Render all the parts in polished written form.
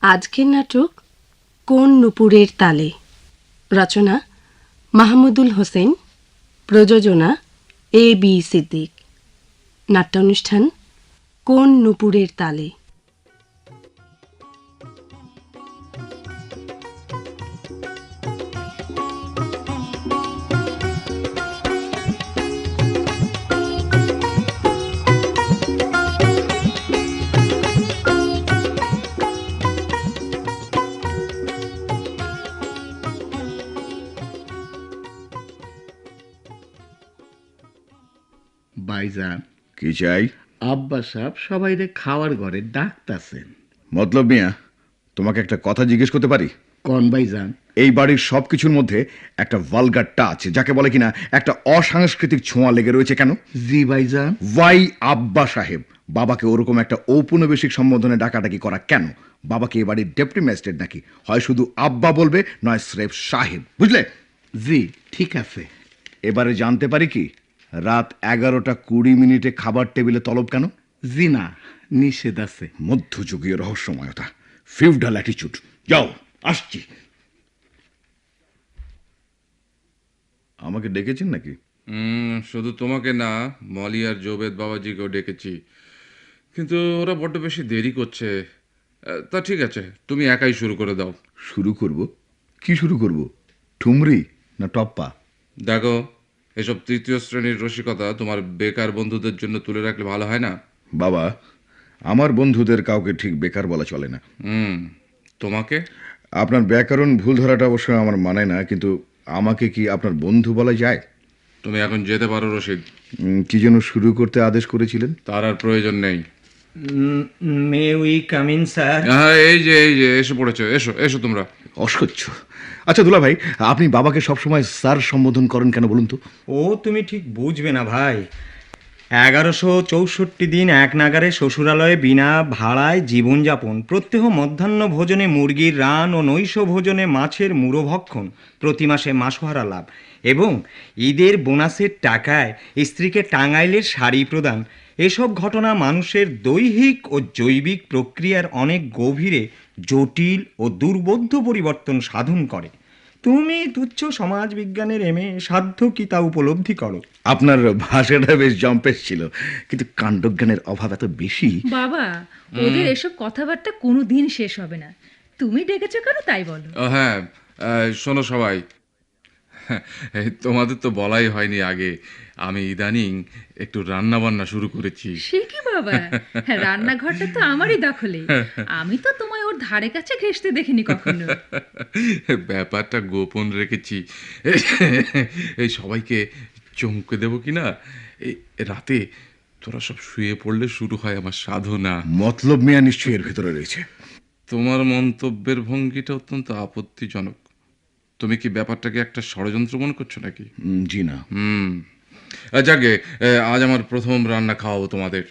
আজকের নাটক কোন নুপুরের তালে, রচনা মাহমুদুল হোসেন, প্রযোজনা A.B. সিদ্দিক। নাট্যানুষ্ঠান কোন নুপুরের তালে। ভাইজান, কি চাই? আব্বা সাহেব সবাইরে খাওয়ার ঘরে ডাকতাছেন। মতলব মিয়া, তোমাকে একটা কথা জিজ্ঞেস করতে পারি? কোন ভাইজান? এই বাড়ির সবকিছুর মধ্যে একটা ভালগার টাচ, যাকে বলে কিনা একটা অসাংস্কৃতিক ছোঁয়া লেগে রয়েছে কেন? জি ভাইজান। ওয়াই আব্বা সাহেব? বাবাকে ওরকম একটা ঔপনিবেশিক সম্বোধনে ডাকাডাকি করা কেন? বাবাকে এই বাড়ির ডেপুটি ম্যাজিস্ট্রেট নাকি? হয় শুধু আব্বা বলবে, নয় স্রেফ সাহেব, বুঝলে? জি ঠিক আছে। এবারে জানতে পারি কি, রাত 11:20 খাবার টেবিলে তলব কেন? জি না, নিষেধ আছে। মধ্যযুগীয় রহস্যময়তা, ফিউডাল অ্যাটিচিউড। যাও, আসছি। আমাকে ডেকেছেন নাকি? শুধু তোমাকে না, মলি আর জোবেদ বাবাজিকেও ডেকেছি, কিন্তু ওরা বড্ড বেশি দেরি করছে। তা ঠিক আছে, তুমি একাই শুরু করে দাও। শুরু করব? কি শুরু করব? ঠুমরি না টপ্পা? দেখো, এসব তৃতীয় শ্রেণীর রসিকতা তোমার বেকার বন্ধুদের জন্য তুলে রাখলে ভালো হয় না? বাবা, আমার বন্ধুদের কাউকে ঠিক বেকার বলা চলে না। তোমাকে? আপনার ব্যাকরণ ভুল ধরাটা অবশ্য আমার মানে না, কিন্তু আমাকে কি আপনার বন্ধু বলা যায়? তুমি এখন যেতে পারো রশিদ। কি যেন শুরু করতে আদেশ করেছিলেন? তার আর প্রয়োজন নেই। May we come in sir? হ্যাঁ, এই যে এসে পড়েছো, এসো এসো তোমরা। অসহ্য। আচ্ছা দুলা ভাই, আপনি বাবাকে সবসময় স্যার সম্বোধন করেন কেন বলুন তো? ও তুমি ঠিক বুঝবে না ভাই। 1164 দিন এক নাগারে শ্বশুরালয়ে বিনা ভাড়ায় জীবনযাপন, প্রত্যহ মধ্যাহ্ন ভোজনে মুরগির রান ও নৈশ ভোজনে মাছের মুড়োভক্ষণ, প্রতি মাসে মাসোহারা লাভ এবং ঈদের বোনাসের টাকায় স্ত্রীকে টাঙ্গাইলের শাড়ি প্রদান, এসব ঘটনা মানুষের দৈহিক ও জৈবিক প্রক্রিয়ার অনেক গভীরে জটিল ও দুর্বোধ্য পরিবর্তন সাধন করে। তুমি তুচ্ছ সমাজ বিজ্ঞানের এমএ, সাধ্য কি তা উপলব্ধি করো? আপনার ভাষাটা বেশ জম্পেশ ছিল, কিন্তু কাণ্ডজ্ঞানের অভাব এত বেশি। বাবা, ওদের এসব কথাবার্তা কোনো দিন শেষ হবে না। তুমি ডেকেছো কেন তাই বলো। হ্যাঁ, শোনো সবাই, তোমাদের তো বলাই হয়নি আগে, আমি ইদানিং একটু রান্না বান্না শুরু করেছি। সে কি বাবা, রান্নাঘরটা তো আমারই দখলে। আমি তো তোমায় ওর ধারে কাছে ঘেঁষতে দেখিনি কখনো। ব্যাপারটা গোপন রেখেছি, এই সবাইকে চমকে দেবো কিনা। এই রাতে তোরা সব শুয়ে পড়লে শুরু হয় আমার সাধনা। মতলব মিয়া নিশ্চয়ই এর ভেতরে রয়েছে। তোমার মন্তব্যের ভঙ্গিটা অত্যন্ত আপত্তিজনক। তুমি কি ব্যাপারটাকে একটা ষড়যন্ত্র মনে করছো নাকি? জি না। যাকে, আজ আমার প্রথম রান্না খাওয়াবো তোমাদের।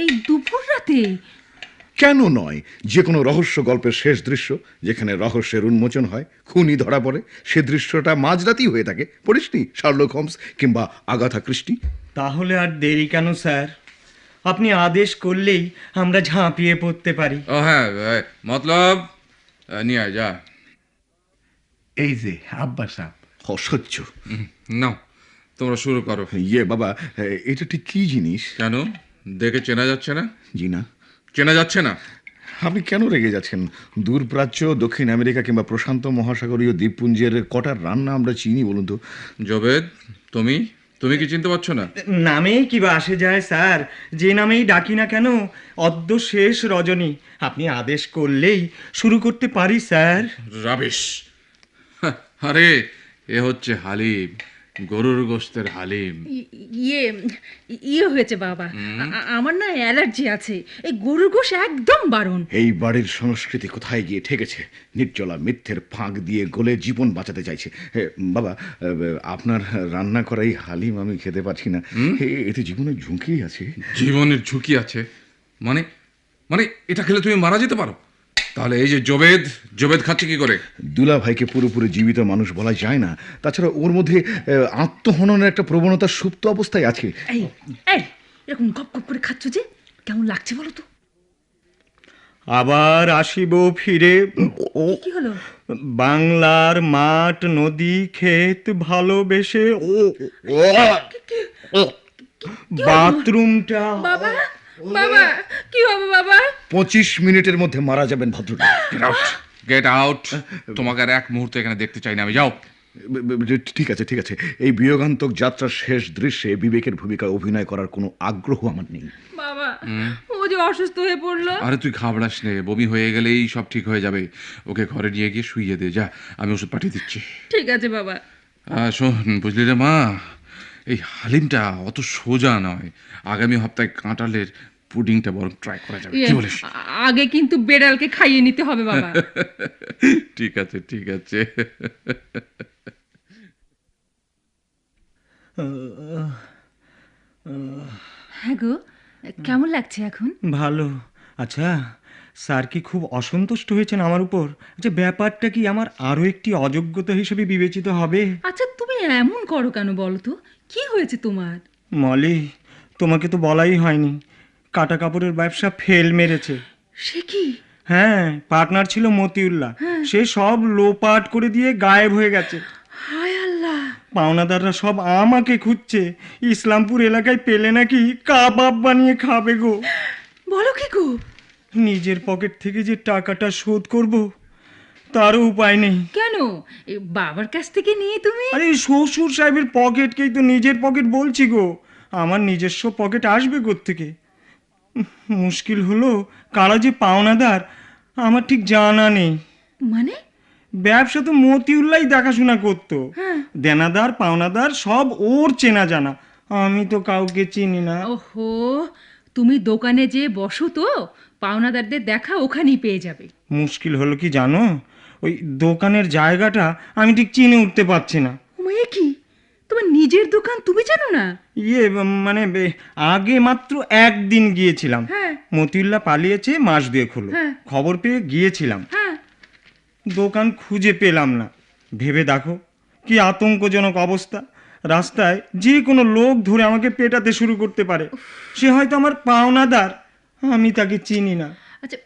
এই দুপুর রাতে? কেন নয়? যে কোনো রহস্য গল্পের শেষ দৃশ্য, যেখানে রহস্যের উন্মোচন হয়, খুনি ধরা পড়ে, সে দৃশ্যটা মাঝরাতেই হয়ে থাকে। পড়িসনি শার্লক হোমস কিংবা আগাথা ক্রিস্টি? তাহলে আর দেরি কেন স্যার? আপনি আদেশ করলেই আমরা ঝাঁপিয়ে পড়তে পারি। ও হ্যাঁ, মতলব নিয়ে আয়, যা। এই যে আব্বা সাহেব। অসহ্য। নাও, তোমরা শুরু করো। ইয়ে বাবা, এটা ঠিক কি জিনিস? কেন, দেখে চেনা যাচ্ছে না? জি না। চেনা যাচ্ছে না? আপনি কেন রেগে যাচ্ছেন? দূরপ্রাচ্য, দক্ষিণ আমেরিকা কিংবা প্রশান্ত মহাসাগরীয় দ্বীপপুঞ্জের কটার রান্না আমরা চিনি বলুন তো? জবেদ, তুমি তুমি কি চিনতে পারছো না? নামেই কি বা আসে যায় স্যার? যে নামেই ডাকি না কেন, অদ্য শেষ রজনী। আপনি আদেশ করলেই শুরু করতে পারি স্যার। রাবিশ! আরে, এ হচ্ছে হালিম, গরুর গোশতের হালিম। ইয়ে হয়েছে বাবা, আমার না অ্যালার্জি আছে। এই গরুর গোশ একদম বারণ। এই বাড়ির সংস্কৃতি কোথায় গিয়ে ঠেকেছে? নির্জলা মিথ্যের ফাঁক দিয়ে গলে জীবন বাঁচাতে চাইছে। বাবা, আপনার রান্না করাই হালিম আমি খেতে পারছি না। এতে জীবনের ঝুঁকি আছে। জীবনের ঝুঁকি আছে মানে? মানে এটা খেলে তুমি মারা যেতে পারো। তাহলে এই যে জবেদ খাচ্ছে কি করে? দুলা ভাইকে পুরোপুরি জীবিত মানুষ বলা যায় না। তাছাড়া ওর মধ্যে আত্মহননের একটা প্রবণতা সুপ্ত অবস্থায় আছে। এই এই এরকম গপ গপ করে খাচ্ছ যে, কেমন লাগছে বলো তো? আবার আসিব ফিরে। ও কি হলো? বাংলার মাঠ নদী ক্ষেত ভালোবেসে। ও বাথরুমটা। বাবা, বাবা, কি হবে বাবা? 25 মিনিটের মধ্যে মারা যাবেন ভদ্রলোক। Get out. তোমাকে আর এক মুহূর্ত এখানে দেখতে চাই না আমি। যাও। ঠিক আছে ঠিক আছে, এই বিয়োগান্তক যাত্রার শেষ দৃশ্যে বিবেকের ভূমিকায় অভিনয় করার কোনো আগ্রহ আমার নেই। বাবা, ও যে অসুস্থ হয়ে পড়লো। আরে তুই ঘাবড়াস নে, বমি হয়ে গেলেই সব ঠিক হয়ে যাবে। ওকে ঘরে নিয়ে গিয়ে শুইয়ে দে। যা, আমি ওষুধ পাঠিয়ে দিচ্ছি। ঠিক আছে বাবা। শোন, বুঝলি রে মা, এই হালিমটা অত সোজা নয়। আগামী হপ্তাহে কাঁঠালের পুডিংটা বরং ট্রাই করা যাবে, কি বলিস? আগে কিন্তু বেড়ালকে খাইয়ে নিতে হবে বাবা। ঠিক আছে ঠিক আছে। হ্যাঁ গো, কেমন লাগছে এখন? ভালো। আচ্ছা, স্যার কি খুব অসন্তুষ্ট হয়েছেন আমার উপর? যে ব্যাপারটা কি আমার আরও একটি অযোগ্যতা হিসেবে বিবেচিত হবে? আচ্ছা, তুমি এমন করো কেন বলো তো? কি হয়েছে তোমার? মলি, তোমাকে তো বলাই হয়নি, কাটা কাপড়ের ব্যবসা ফেল মেরেছে। সে কি? হ্যাঁ, পার্টনার ছিল মতিউল্লাহ, সে সব লোপাট করে দিয়ে গায়েব হয়ে গেছে। হায় আল্লাহ! পাওনাদাররা সব আমাকে খুঁজছে। ইসলামপুর এলাকায় পেলে নাকি কাবাব বানিয়ে খাবে গো। বলো কি গো? নিজের পকেট থেকে যে টাকাটা শোধ করব তারও উপায় নেই। কেন? বাবার কাছ থেকে নিয়ে তুমি? আরে শ্বশুর সাহেবের পকেটকেই তো নিজের পকেট বলছি গো। আমার নিজস্ব পকেট আসবে কোত্থেকে? মুশকিল হলো কারা যে পাওনাদার আমার ঠিক জানা নেই। মানে? ব্যবসা তো মতিউল্লাহ দেখাশোনা করতো। দেনাদার পাওনাদার সব ওর চেনা জানা, আমি তো কাউকে চিনি না। ওহো, তুমি দোকানে যে বসো তো, পাওনাদারদের দেখা ওখানেই পেয়ে যাবে। মুশকিল হলো কি জানো, ওই দোকানের জায়গাটা আমি ঠিক চিনে উঠতে পারছি না। ওমায়ে কি, তোমার নিজের দোকান তুমি জানো না? মানে আগে মাত্র একদিন গিয়েছিলাম। হ্যাঁ। মতিউল্লাহ পালিয়েছে মাস 2 হলো। হ্যাঁ। খবর পেয়ে গিয়েছিলাম, হ্যাঁ। দোকান খুঁজে পেলাম না। ভেবে দেখো কি আতঙ্কজনক অবস্থা। রাস্তায় যে কোনো লোক ধরে আমাকে পেটাতে শুরু করতে পারে। সে হয়তো আমার পাওনাদার, আমি তাকে চিনি না। আচ্ছা,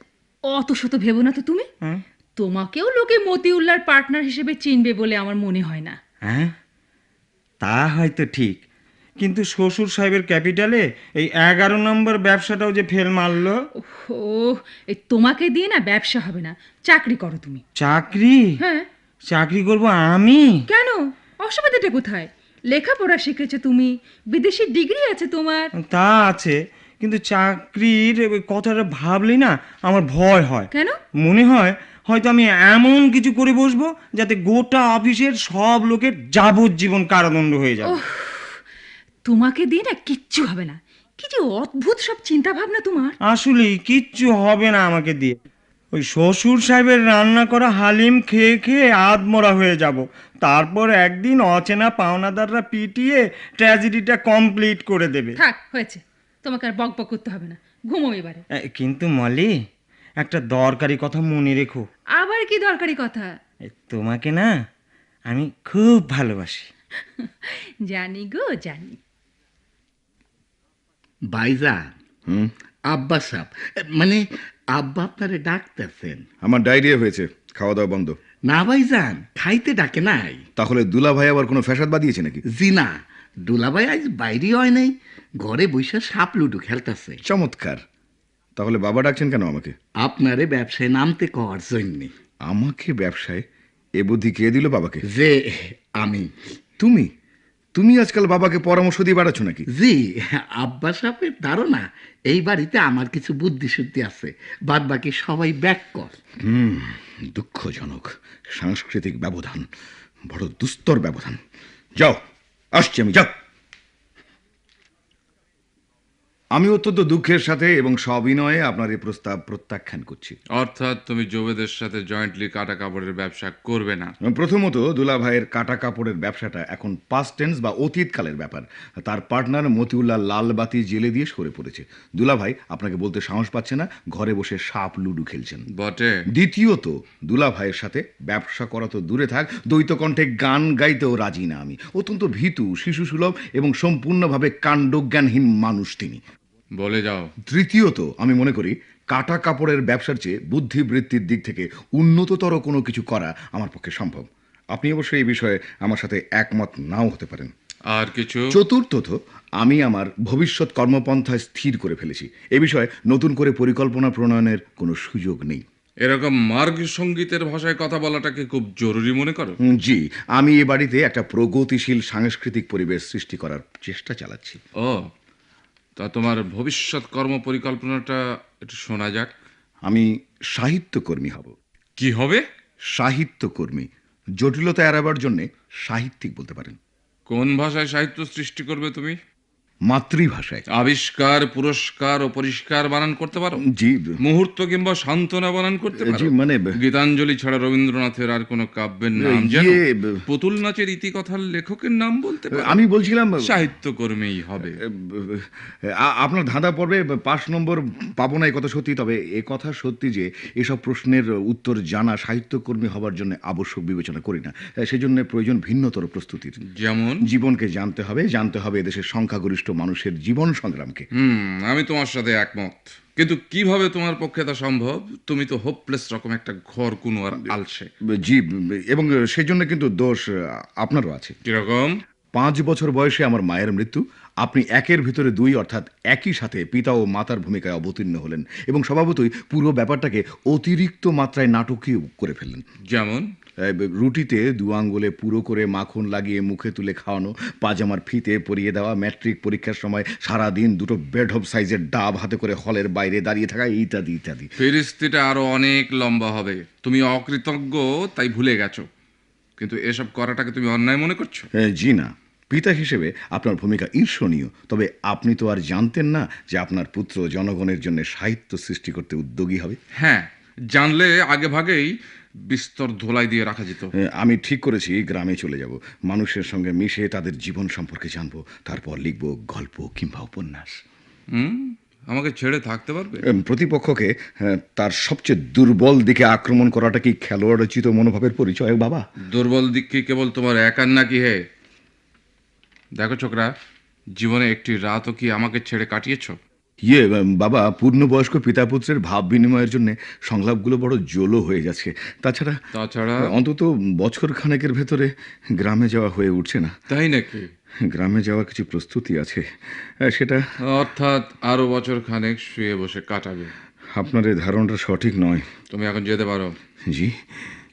অত শত ভেবো না তো তুমি। হ্যাঁ? তোমাকেও লোকে মতিউল্লাহর পার্টনার হিসেবে চিনবে বলে আমার মনে হয় না। হ্যাঁ, তা হয়তো ঠিক, কিন্তু শ্বশুর সাহেবের ক্যাপিটালে এই 11 নম্বর ব্যবসাটাও যে ফেল মারলো। ও, এই তোমাকে দিয়ে না ব্যবসা হবে না, চাকরি করো তুমি। চাকরি? হ্যাঁ। চাকরি করব আমি? কেন? অসুবিধাটা কোথায়? লেখাপড়া শিখেছো তুমি, বিদেশি ডিগ্রি আছে তোমার। তা আছে, কিন্তু চাকরির কথাটা ভাবলি না আমার ভয় হয়। কেন? মনে হয় হয়তো আমি এমন কিছু করে বসবো যাতে গোটা অফিসের সব লোকের যাবজ্জীবন কারাদণ্ড হয়ে যাবে। তোমাকে দিয়ে না কিচ্ছু হবে না। কি যে অদ্ভুত সব চিন্তা ভাবনা তোমার। আসলেই কিচ্ছু হবে না আমাকে দিয়ে। ওই শ্বশুর সাহেবের রান্না করা হালিম খেয়ে খেয়ে আধমরা হয়ে যাব। তারপর একদিন অচেনা পাওনাদাররা পিটিয়ে ট্র্যাজেডিটা কমপ্লিট করে দেবে। থাক, হয়েছে, তোমাকে আর বকবক করতে হবে না, ঘুমো এবারে। কিন্তু মলি, একটা দরকারি কথা মনে রেখো। আবার কি দরকারি কথা? তোমাকে না আমি খুব ভালোবাসি। জানি গো, জানি। ভাইজান, আব্বা সাহেব, মানে আব্বা আপনারে ডাকতেছেন। আমার ডায়রিয়া হয়েছে, খাওয়া দাওয়া বন্ধ। না ভাইজান, খাইতে ডাকে নাই। তাহলে দুলা ভাই আবার কোনো ফ্যাসাদ বাদিয়েছে নাকি? জি না, দুলাভাই আজ বাইরে হয় নাই, ঘরে বসে সাপ লুডু খেলতেছে। চমৎকার। তাহলে বাবা ডাকছেন কেন আমাকে? আপনারে ব্যবসায় নামতে কওয়ার জন্যে। আমাকে ব্যবসায়? এ বুদ্ধি কে দিল বাবাকে? যে আমি। তুমি তুমি আজকাল বাবাকে পরামর্শ দিয়ে বেড়াচ্ছ নাকি? জি, আব্বা সাহেবের ধারণা এই বাড়িতে আমার কিছু বুদ্ধি শুদ্ধি আছে, বাদ বাকি সবাই ব্যাক কর। দুঃখজনক সাংস্কৃতিক ব্যবধান, বড় দুস্তর ব্যবধান। যাও, আসছি আমি, যাও। আমি অত্যন্ত দুঃখের সাথে এবং সবিনয়ে আপনার এই প্রস্তাব প্রত্যাখ্যান করছি। অর্থাৎ তুমি জোবেদের সাথে জয়েন্টলি কাটা কাপড়ের ব্যবসা করবে না? প্রথমত, দুলা ভাইয়ের কাটা কাপড়ের ব্যবসাটা এখন পাস্ট টেন্স বা অতীতকালের ব্যাপার। তার পার্টনার মতিউল্লাহ লাল বাতি জেলে দিয়ে সরে পড়েছে। দুলা ভাই আপনাকে বলতে সাহস পাচ্ছে না, ঘরে বসে সাপ লুডু খেলছেন। বটে। দ্বিতীয়ত, দুলা ভাইয়ের সাথে ব্যবসা করা তো দূরে থাক, দ্বৈত কণ্ঠে গান গাইতেও রাজি না আমি। অত্যন্ত ভীতু, শিশু সুলভ এবং সম্পূর্ণভাবে কাণ্ডজ্ঞানহীন মানুষ তিনি। বলে যাও। তৃতীয়ত, আমি মনে করি কাটা কাপড়ের ব্যবসার চেয়ে বুদ্ধিবৃত্তির দিক থেকে উন্নততর কোনো কিছু করা আমার পক্ষে সম্ভব। আপনি অবশ্যই এই বিষয়ে আমার সাথে একমত নাও হতে পারেন। আর কিছু? চতুর্থত, আমি আমার ভবিষ্যৎ কর্মপন্থা স্থির করে ফেলেছি। এ বিষয়ে নতুন করে পরিকল্পনা প্রণয়নের কোনো সুযোগ নেই। এরকম মার্গ সঙ্গীতের ভাষায় কথা বলাটাকে খুব জরুরি মনে করো? জি, আমি এ বাড়িতে একটা প্রগতিশীল সাংস্কৃতিক পরিবেশ সৃষ্টি করার চেষ্টা চালাচ্ছি। ও, তা তোমার ভবিষ্যৎ কর্ম পরিকল্পনাটা একটু শোনা যাক। আমি সাহিত্যকর্মী হব। কি হবে? সাহিত্যকর্মী, জটিলতা এড়াবার জন্যে সাহিত্যিক বলতে পারেন। কোন ভাষায় সাহিত্য সৃষ্টি করবে তুমি? মাতৃভাষায়। আবিষ্কার, পুরস্কার ও পরিষ্কার বানান করতে পারো? জি মুহূর্ত কিংবা সান্ত্বনা বানান করতে পারো? জি, মানে গীতাঞ্জলি ছাড়া রবীন্দ্রনাথের আর কোনো কাব্যের নাম জানো? পুতুল নাচের ইতিকথার লেখকের নাম বলতে পারো? আমি বলছিলাম সাহিত্যকর্মীই হবে। আপনার ধাঁধা পর্বে 5 নম্বর পাবো না, এ কথা সত্যি। তবে এ কথা সত্যি যে এসব প্রশ্নের উত্তর জানা সাহিত্যকর্মী হবার জন্য আবশ্যক বিবেচনা করি না। সেজন্য প্রয়োজন ভিন্নতর প্রস্তুতির। যেমন? জীবনকে জানতে হবে এদেশের সংখ্যাগরিষ্ঠ মানুষের জীবন সংগ্রামকে। আমি তোমার সাথে একমত, কিন্তু কিভাবে তোমার পক্ষে তা সম্ভব? তুমি তো হোপলেস রকম একটা ঘর কুনো আর আলসে। জি, এবং সেই জন্য কিন্তু দোষ আপনারও আছে। কিরকম? 5 বছর বয়সে আমার মায়ের মৃত্যু। আপনি একের ভিতরে 2 অর্থাৎ একই সাথে পিতা ও মাতার ভূমিকায় অবতীর্ণ হলেন এবং স্বভাবতই পুরো ব্যাপারটাকে অতিরিক্ত মাত্রায় নাটকীয় করে ফেললেন। যেমন? রুটিতে 2 আঙ্গুলে পুরো করে মাখন লাগিয়ে মুখে তুলে খাওয়ানো, পাজামার ফিতে পরিয়ে দেওয়া, ম্যাট্রিক পরীক্ষার সময় সারাদিন 2টো বেঢপ সাইজের ডাব হাতে করে হলের বাইরে দাঁড়িয়ে থাকা, ইত্যাদি ইত্যাদি। ফেরিস্তিটা আরো অনেক লম্বা হবে। তুমি অকৃতজ্ঞ তাই ভুলে গেছো, কিন্তু এসব করাটাকে তুমি অন্যায় মনে করছো? জি না, পিতা হিসেবে আপনার ভূমিকা ঈর্ষণীয়। তবে আপনি তো আর জানতেন না যে আপনার পুত্র জনগণের জন্য সাহিত্য সৃষ্টি করতে উদ্যোগী হবে। হ্যাঁ, জানলে আগে ভাগেই বিস্তর ধোলাই দিয়ে রাখা যেত। আমি ঠিক করেছি গ্রামে চলে যাব, মানুষের সঙ্গে মিশে তাদের জীবন সম্পর্কে জানবো, তারপর লিখব গল্প কিংবা উপন্যাস। আমাকে ছেড়ে থাকতে পারবে? প্রতিপক্ষকে তার সবচেয়ে দুর্বল দিকে আক্রমণ করাটা কি খেলোয়াড়োচিত মনোভাবের পরিচয় বাবা? দুর্বল দিক কি কেবল তোমার একার নাকি হে? দেখো ছোকরা, জীবনে একটি রাতও কি আমাকে ছেড়ে কাটিয়েছো? বাবা, পূর্ণবয়স্ক পিতা পুত্রের ভাব বিনিময়ের জন্য সংলাপগুলো বড় জলো হয়ে যাচ্ছে। তাছাড়া অন্তত বছর খানেকের ভেতরে গ্রামে যাওয়া হয়ে উঠছে না। তাই নাকি? গ্রামে যাওয়ার কিছু প্রস্তুতি আছে, সেটা। অর্থাৎ আরো বছর খানেক শুয়ে বসে কাটাবে? আপনার এই ধারণাটা সঠিক নয়। তুমি এখন যেতে পারো। জি।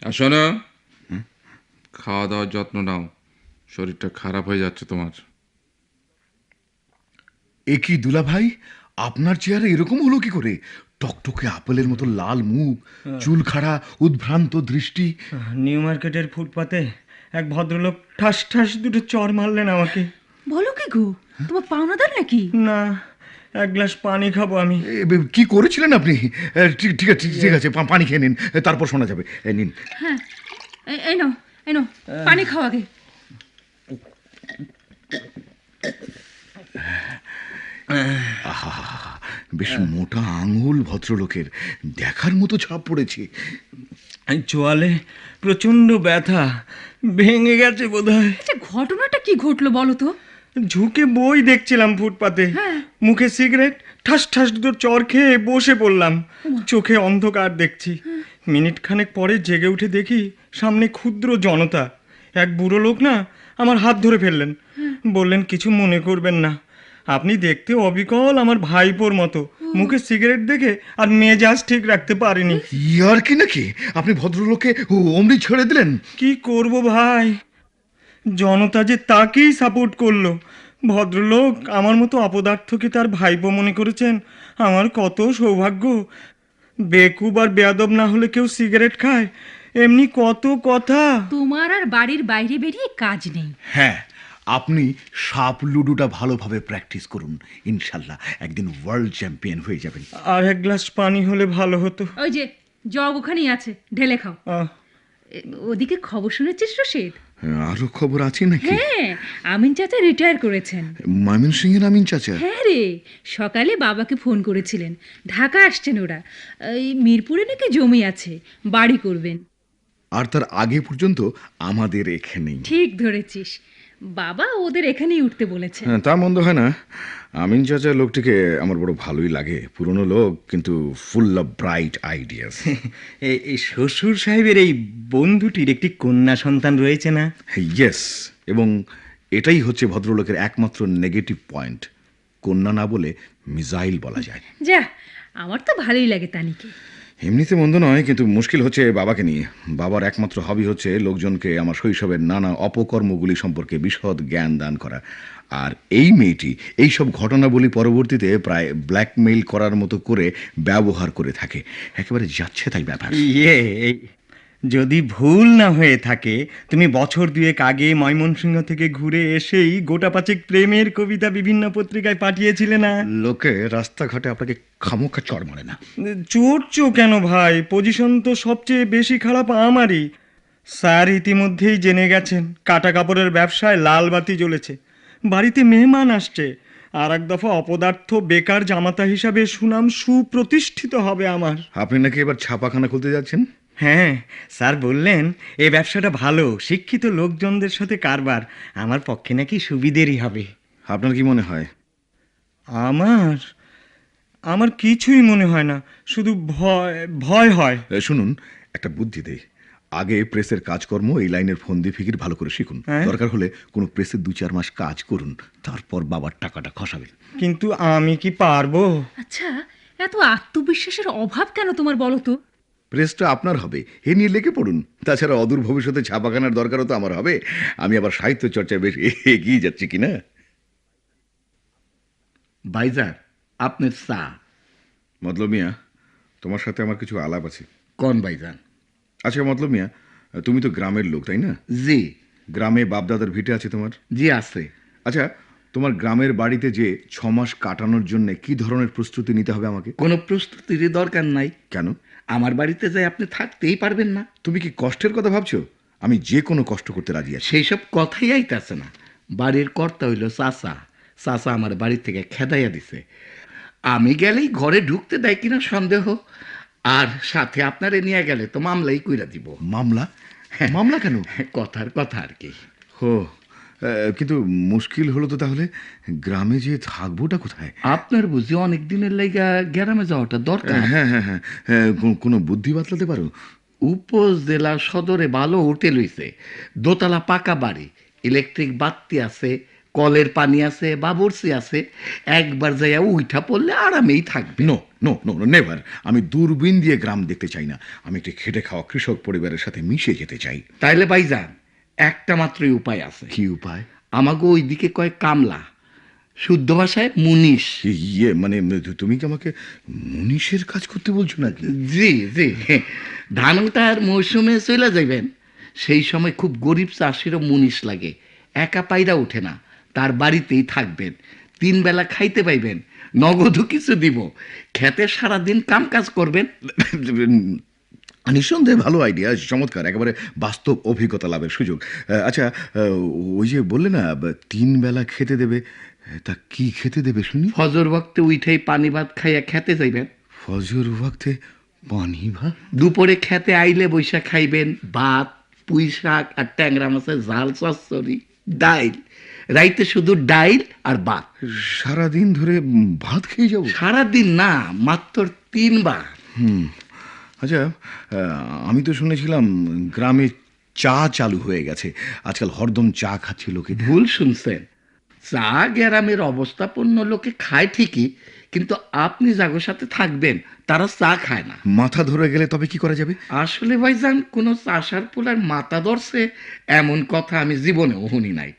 আর শোনো, খাওয়া দাওয়ার যত্ন নাও, শরীরটা খারাপ হয়ে যাচ্ছে তোমার। এ কি দুলা ভাই, আপনার চেহারা এরকম হলো কি করে? টকটকে আপেলের মতো লাল মুখ, চুল খাড়া, উদ্ভ্রান্ত দৃষ্টি। নিউ মার্কেটের ফুটপাতে এক ভদ্রলোক ঠাস ঠাস 2টো চর মারলেন আমাকে। বলো কি গো, তোমার পাওনাদার নাকি? না, এক গ্লাস পানি খাবো আমি। কি করেছিলেন আপনি? ঠিক আছে, ঠিক আছে, পানি খেয়ে নিন, তারপর শোনা যাবে। নিন। হ্যাঁ, এই নাও, পানি খাও আগে। বেশ মোটা আঙুল ভদ্রলোকের, দেখার মতো ছাপ পড়েছে। চোয়ালে প্রচন্ড ব্যথা, ভেঙে গেছে বোধহয়। আচ্ছা, ঘটনাটা কি ঘটলো বলো তো? ঝুঁকে বই দেখছিলাম ফুটপাতে, মুখে সিগারেট, ঠাস ঠাস 2টো চর খেয়ে বসে পড়লাম। চোখে অন্ধকার দেখছি। মিনিট খানেক পরে জেগে উঠে দেখি সামনে ক্ষুদ্র জনতা। এক বুড়ো লোক না আমার হাত ধরে ফেললেন, বললেন কিছু মনে করবেন না, আপনি দেখতে অবিকল আমার ভাইপোর মতো। মুখে সিগারেট দেখে আর মেজাজ ঠিক রাখতে পারিনি। ইয়ার কি নাকি? আপনি ভদ্রলোককে অমনি ছেড়ে দিলেন? কি করব ভাই, জনতা যে তাকেই সাপোর্ট করলো। ভদ্রলোক আমার মতো অপদার্থকে তার ভাইপো মনে করেছেন। আমার কত সৌভাগ্য। বেকুব আর বেয়াদব না হলে কেউ সিগারেট খায়? এমনি কত কথা। তোমার আর বাড়ির বাইরে বেরিয়ে কাজ নেই। হ্যাঁ, আপনি সাপ লুডোটা ভালোভাবে প্র্যাকটিস করুন, ইনশাল্লাহ একদিন ওয়ার্ল্ড চ্যাম্পিয়ন হয়ে যাবেন। আর এক গ্লাস পানি হলে ভালো হতো। ওই যে জগ ওখানেই আছে, ঢেলে খাও। ওদিকে খবর শুনেছিস রশিদ? আরো খবর আছে নাকি? হ্যাঁ, আমিন চাচা রিটায়ার করেছেন। ময়মনসিংহের আমিন চাচা? হ্যাঁ রে, সকালে বাবাকে ফোন করেছিলেন, ঢাকা আসছেন ওরা। এই মিরপুরে নাকি জমি আছে, বাড়ি করবেন। আর তার আগে পর্যন্ত আমাদের এখানেই। ঠিক ধরেছিস, বাবা ওদের এখানেই উঠতে বলেছে। হ্যাঁ, তা মন্দ হয় না। আমিন চাচা লোকটিকে আমার বড় ভালোই লাগে। পুরনো লোক, কিন্তু ফুল অফ ব্রাইট আইডিয়াস। এই শ্বশুর সাহেবের এই বন্ধুটির একটি কন্যা সন্তান রয়েছে না? ইয়েস, এবং এটাই হচ্ছে ভদ্রলোকের একমাত্র নেগেটিভ পয়েন্ট। কন্যা না বলে মিজাইল বলা যায়। যা, আমার তো ভালোই লাগে তানিকে। এমনিতে মন্দ নয়, কিন্তু মুশকিল হচ্ছে বাবাকে নিয়ে। বাবার একমাত্র হবি হচ্ছে লোকজনকে আমার শৈশবের নানা অপকর্মগুলি সম্পর্কে বিশদ জ্ঞান দান করা। আর এই মেয়েটি এই সব ঘটনাবলী পরবর্তীতে প্রায় ব্ল্যাকমেইল করার মতো করে ব্যবহার করে থাকে। একেবারে যাচ্ছে তাই ব্যাপার। যদি ভুল না হয়ে থাকে, তুমি বছর দুয়েক আগে ময়মনসিংহ থেকে ঘুরে এসেই গোটা পাঁচেক প্রেমের কবিতা বিভিন্ন পত্রিকায় পাঠিয়েছিলে না? লোকে রাস্তাঘাটে আপনাকে খামোখা চড় মারে না। চড়ছো কেন ভাই? পজিশন তো সবচেয়ে বেশি খারাপ আমারই। স্যার ইতিমধ্যেই জেনে গেছেন কাটা কাপড়ের ব্যবসায় লাল বাতি জ্বলেছে। বাড়িতে মেহমান আসছে। আর এক দফা অপদার্থ বেকার জামাতা হিসাবে সুনাম সুপ্রতিষ্ঠিত হবে আমার। আপনি নাকি এবার ছাপাখানা খুলতে যাচ্ছেন? হ্যাঁ, স্যার বললেন এই ব্যবসাটা ভালো, শিক্ষিত লোকজনদের সাথে কারবার, আমার পক্ষে নাকি সুবিধেরই হবে। আপনার কি মনে হয়? আমার আমার কিছুই মনে হয় না, শুধু ভয় ভয় হয়। শুনুন, একটা বুদ্ধি দেই। আগে প্রেসের কাজকর্ম এই লাইনের ফন্দি ফিকির ভালো করে শিখুন। হ্যাঁ? দরকার হলে কোনো প্রেসে 2-4 মাস কাজ করুন, তারপর বাবার টাকাটা খসাবেন। কিন্তু আমি কি পারবো? আচ্ছা, এত আত্মবিশ্বাসের অভাব কেন তোমার বলো তো? প্রেসটা আপনার হবে, এ নিয়ে লেগে পড়ুন। তাছাড়া অদূর ভবিষ্যতে ছাপাখানার দরকারও তো আমার হবে। আমি আবার সাহিত্য চর্চায় বেশ এগিয়ে যাচ্ছি কিনা। ভাইজান, আপনার চা। মতলব মিয়া, তোমার সাথে আমার কিছু আলাপ আছে। কোন ভাইজান? আচ্ছা মতলব মিয়া, তুমি তো গ্রামের লোক, তাই না? জি। গ্রামে বাপদাদার ভিটে আছে তোমার? জি আছে। আচ্ছা, তোমার গ্রামের বাড়িতে যে 6 মাস কাটানোর জন্য কি ধরনের প্রস্তুতি নিতে হবে আমাকে? কোনো প্রস্তুতির দরকার নাই। কেন? আমার বাড়িতে যাই আপনি থাকতেই পারবেন না। তুমি কি কষ্টের কথা ভাবছো? আমি যে কোনো কষ্ট করতে রাজি আছি। সেই সব কথাই আইতাছে না। বাড়ির কর্তা হইল চাচা। চাচা আমার বাড়ি থেকে খেদাইয়া দিছে। আমি গেলেই ঘরে ঢুকতে দেয় কিনা সন্দেহ। আর সাথে আপনারে নিয়ে গেলে তো মামলাই কইরা দিব। মামলা? মামলা কেন? কথার কথা আর কি। হো, কিন্তু মুশকিল হলো তো তাহলে। গ্রামে যে থাকবোটা কোথায়? আপনার বুঝি অনেক দিনের লাইগা গ্রামে যাওয়াটা দরকার। হ্যাঁ হ্যাঁ হ্যাঁ, কোনো বুদ্ধি বাতলাতে পারো? উপজেলা সদরে ভালো হোটেল হইছে, দোতলা পাকা বাড়ি, ইলেকট্রিক বাতি আছে, কলের পানি আছে, বাবুর্চি আছে। একবার যাইয়া উইঠা পড়লে আরামেই থাকবে। No no no, never. আমি দূরবীন দিয়ে গ্রাম দেখতে চাই না। আমি একটি খেটে খাওয়া কৃষক পরিবারের সাথে মিশে যেতে চাই। তাইলে ভাইজান, একটা মাত্রই উপায় আছে। কি উপায়? আমাকে ওইদিকে কয় কামলা, শুদ্ধ ভাষায় মুনিশ। ইয়ে মানে, তুমি কি আমাকে মুনিশের কাজ করতে বলছো নাকি? জি জি। ধান ওঠার মৌসুমে চলে যাইবেন, সেই সময় খুব গরিব চাষিরও মুনিশ লাগে। একা পায়রা ওঠে না, তার বাড়িতেই থাকবেন, 3 বেলা খাইতে পাইবেন, নগদও কিছু দিব, খেতে সারাদিন কাম কাজ করবেন। নিঃসন্দেহে ভালো আইডিয়া, চমৎকার, একেবারে বাস্তব অভিজ্ঞতা লাভের সুযোগ। আচ্ছা, ওই যে বললে না 3 বেলা খেতে দেবে, তা কি খেতে দেবে শুনি? ফজর বক্তে উঠেই পানি ভাত খাইয়া খেতে যাইবেন। ফজর ওয়াক্তে পানি ভাত? দুপুরে খেতে আইলে বৈশা খাইবেন ভাত, পুঁই শাক আর ট্যাংরা মাছের ঝাল চচ্চড়ি, ডাইল। রাইতে শুধু ডাইল আর ভাত। সারাদিন ধরে ভাত খেয়ে যাবো? সারাদিন না, মাত্র 3 বার। আচ্ছা, আমি তো শুনেছিলাম গ্রামে চা চালু হয়ে গেছে। আজকাল হরদম চা খাচ্ছে লোকে। ভুল শুনছেন। চা গ্রামের অবস্থাপন্ন লোকে খায় ঠিকই, কিন্তু আপনি যাগোর সাথে থাকবেন তারা চা খায় না। মাথা ধরে গেলে তবে কি করা যাবে? আসলে ভাইজান, কোনো চাষার পোলার মাথা ধরছে এমন কথা আমি জীবনেও শুনি নাই।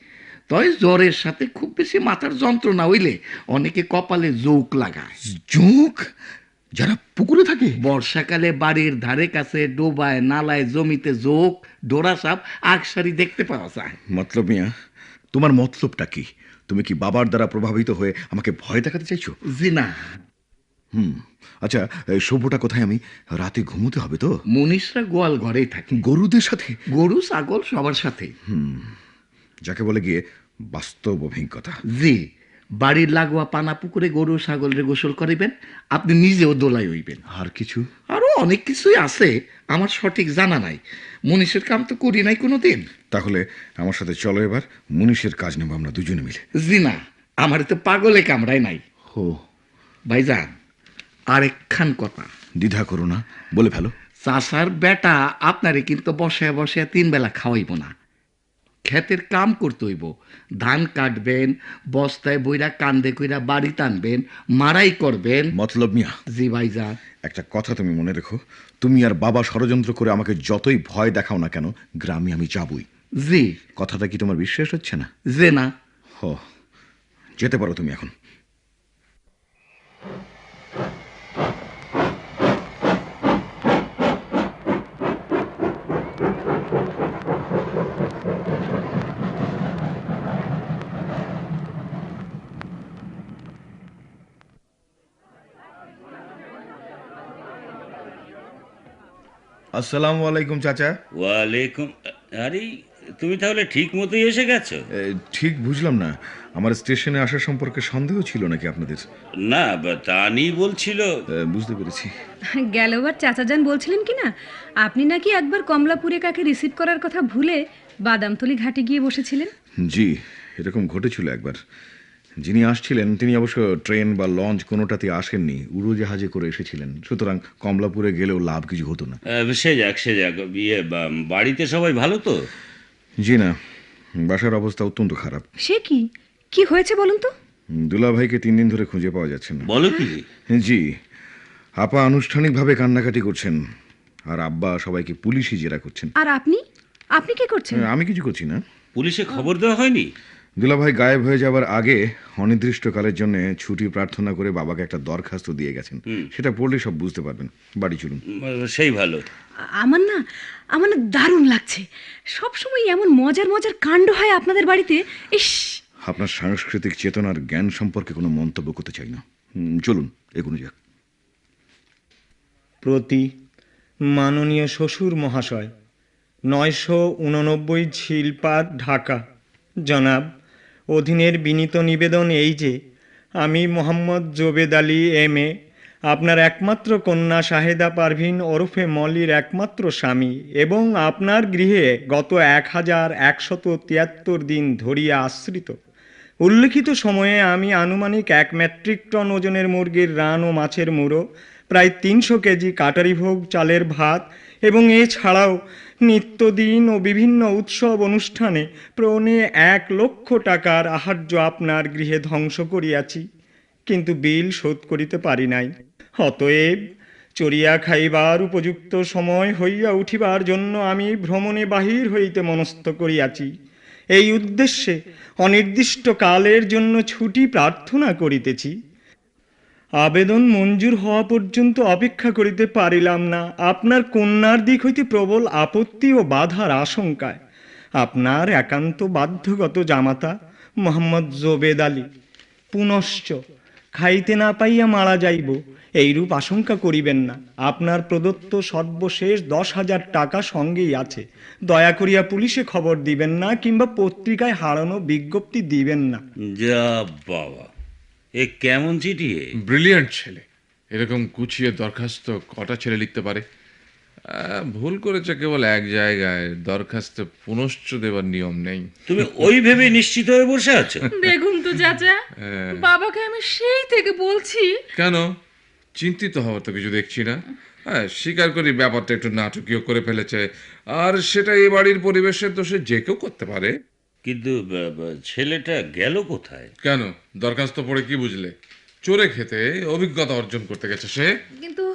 তবে জ্বরের সাথে খুব বেশি মাথার যন্ত্রণা হইলে অনেকে কপালে জোক লাগায়। জোক? যারা পুকুরে থাকে? বর্ষাকালে বাড়ির ধারে কাছে ডোবায়, নালায়, জমিতে জোক, ডোরা সাপ, আগসারি দেখতে পাওয়া যায়। মতলব মিয়া, তোমার মতলবটা কি? তুমি কি বাবার দ্বারা প্রভাবিত হয়ে আমাকে ভয় দেখাতে চাইছো? জি না। আচ্ছা, সভ্যটা কোথায়? আমি রাতে ঘুমোতে হবে তো? মনীষরা গোয়াল ঘরেই থাকে, গরুদের সাথে? গরু ছাগল সবার সাথে। যাকে বলে গিয়ে বাস্তব অভিজ্ঞতা। জি, বাড়ির লাগোয়া পানা পুকুরে গরু ছাগলের গোসল করিবেন, আপনি নিজেও দোলাই হইবেন। আর কিছু? আরো অনেক কিছুই আছে, আমার সঠিক জানা নাই, মনীষের কাম তো করি নাই কোনোদিন। তাহলে আমার সাথে চলো, এবার মুনিশের কাজ নেব আমরা দুজনে মিলে। জি না, আমার তো পাগলে কামড়াই নাই। ও ভাইজান, আরেকখান কথা। দ্বিধা করো না, বলে ফেলো। চাষার বেটা আপনারে কিন্তু বসে বসে 3 বেলা খাওয়াইব না, ক্ষেতের কাম করতে হইব। ধান কাটবেন, বস্তায় বইরা কান্দে কইরা বাড়ি টানবেন, মারাই করবেন। মতলব মিয়া, জি ভাইজান। একটা কথা তুমি মনে রেখো, তুমি আর বাবা ষড়যন্ত্র করে আমাকে যতই ভয় দেখাও না কেন, গ্রামে আমি যাবই। জি। কথাটা কি তোমার বিশ্বাস হচ্ছে না? যে না। হ, যেতে পারো তুমি এখন। আসসালামু আলাইকুম চাচা। ওয়ালাইকুম। আরে তুমি তাহলে ঠিক মতোই এসে গেছো? ঠিক বুঝলাম না, আমার স্টেশনে আসার সম্পর্কে সন্দেহ ছিল নাকি আপনাদের? না, তানি বলছিল। বুঝতে পেরেছি। গেলবার চাচাজান বলছিলেন কি না আপনি নাকি একবার কমলাপুরে কাকে রিসিভ করার কথা ভুলে বাদামতলি ঘাটে গিয়ে বসেছিলেন। জি, এরকম ঘটেছিল একবার। যিনি আসছিলেন তিনি অবশ্য ট্রেন বা লঞ্চ কোনোটাতে আসেননি, উড়োজাহাজে করে এসেছিলেন, সুতরাং কমলাপুরে গেলেও লাভ কিছু হতো না। সে যাক সে যাক, বাড়িতে সবাই ভালো তো? জি না, বাসার অবস্থা অত্যন্ত খারাপ। সে কি কি হয়েছে বলুন তো? দুলা ভাইকে 3 দিন ধরে খুঁজে পাওয়া যাচ্ছে না। বলো কি? জি, আপা আনুষ্ঠানিকভাবে কান্নাকাটি করছেন, আর আব্বা সবাইকে পুলিশই জেরা করছেন। আর আপনি আপনি কি করছেন? আমি কিছু করছি না। পুলিশে খবর দেওয়া হয়নি? দুলাভাই গায়েব হয়ে যাবার আগে অনির্দিষ্টকালের জন্য ছুটি প্রার্থনা করে বাবাকে একটা দরখাস্ত দিয়ে গেছেন। সেটা পড়লে সব বুঝতে পারবেন। বাড়ি চলুন। সেই ভালো। আমার না দারুণ লাগছে, সব সময় এমন মজার মজার কাণ্ড হয় আপনাদের বাড়িতে। ইস, আপনার সাংস্কৃতিক চেতনার জ্ঞান সম্পর্কে কোনো মন্তব্য করতে চাই না। চলুন এগোনো যাক। প্রতি মাননীয় শ্বশুর মহাশয়, 989 ঝিলপাত, ঢাকা। জনাব, অধীনের বিনীত নিবেদন এই যে আমি মোহাম্মদ জোবেদ আলী MA, আপনার একমাত্র কন্যা শাহেদা পারভিন ওরফে মলির একমাত্র স্বামী এবং আপনার গৃহে গত 1173 দিন ধরিয়া আশ্রিত। উল্লিখিত সময়ে আমি আনুমানিক 1 মেট্রিক টন ওজনের মুরগির রান ও মাছের মুড়ো, প্রায় 300 কেজি কাটারিভোগ চালের ভাত এবং এছাড়াও নিত্যদিন ও বিভিন্ন উৎসব অনুষ্ঠানে পৌনে 1 লক্ষ টাকার আহার্য আপনার গৃহে ধ্বংস করিয়াছি, কিন্তু বিল শোধ করিতে পারি নাই। অতএব চড়িয়া খাইবার উপযুক্ত সময় হইয়া উঠিবার জন্য আমি ভ্রমণে বাহির হইতে মনস্থ করিয়াছি। এই উদ্দেশ্যে অনির্দিষ্ট কালের জন্য ছুটি প্রার্থনা করিতেছি। আবেদন মঞ্জুর হওয়া পর্যন্ত অপেক্ষা করিতে পারিলাম না, আপনার কন্যার দিক হইতে প্রবল আপত্তি ও বাধার আশঙ্কায়। আপনার একান্ত বাধ্যগত জামাতা মোহাম্মদ জোবেদ আলী। পুনশ্চ খাইতে না পাইয়া মারা যাইব এইরূপ আশঙ্কা করিবেন না। আপনার প্রদত্ত সর্বশেষ 10,000 টাকা সঙ্গেই আছে। দয়া করিয়া পুলিশে খবর দিবেন না কিংবা পত্রিকায় হারানো বিজ্ঞপ্তি দিবেন না। যা বাবা, এ কেমন চিঠি? ব্রিলিয়ান্ট ছেলে, এরকম গুছিয়ে দরখাস্ত কটা ছেলে লিখতে পারে? ভুল করেছে কেবল এক জায়গায়, দরখাস্ত পুনশ্চ দেবার নিয়ম নেই। তুমি ওই ভেবে নিশ্চিত হয়ে বসে আছো? দেখুন তো চাচা, বাবাকে আমি সেই থেকে বলছি। কেন চিন্তিত হওয়ার তো কিছু দেখছি না। হ্যাঁ, স্বীকার করি ব্যাপারটা একটু নাটকীয় করে ফেলেছে, আর সেটা এই বাড়ির পরিবেশের দোষে যে কেউ করতে পারে। কিন্তু ছেলেটা গেল কোথায়? কেন, দরখাস্ত পড়ে কি বুঝলে? চোরে খেতে অভিজ্ঞতা অর্জন করতে গেছে সে। কিন্তু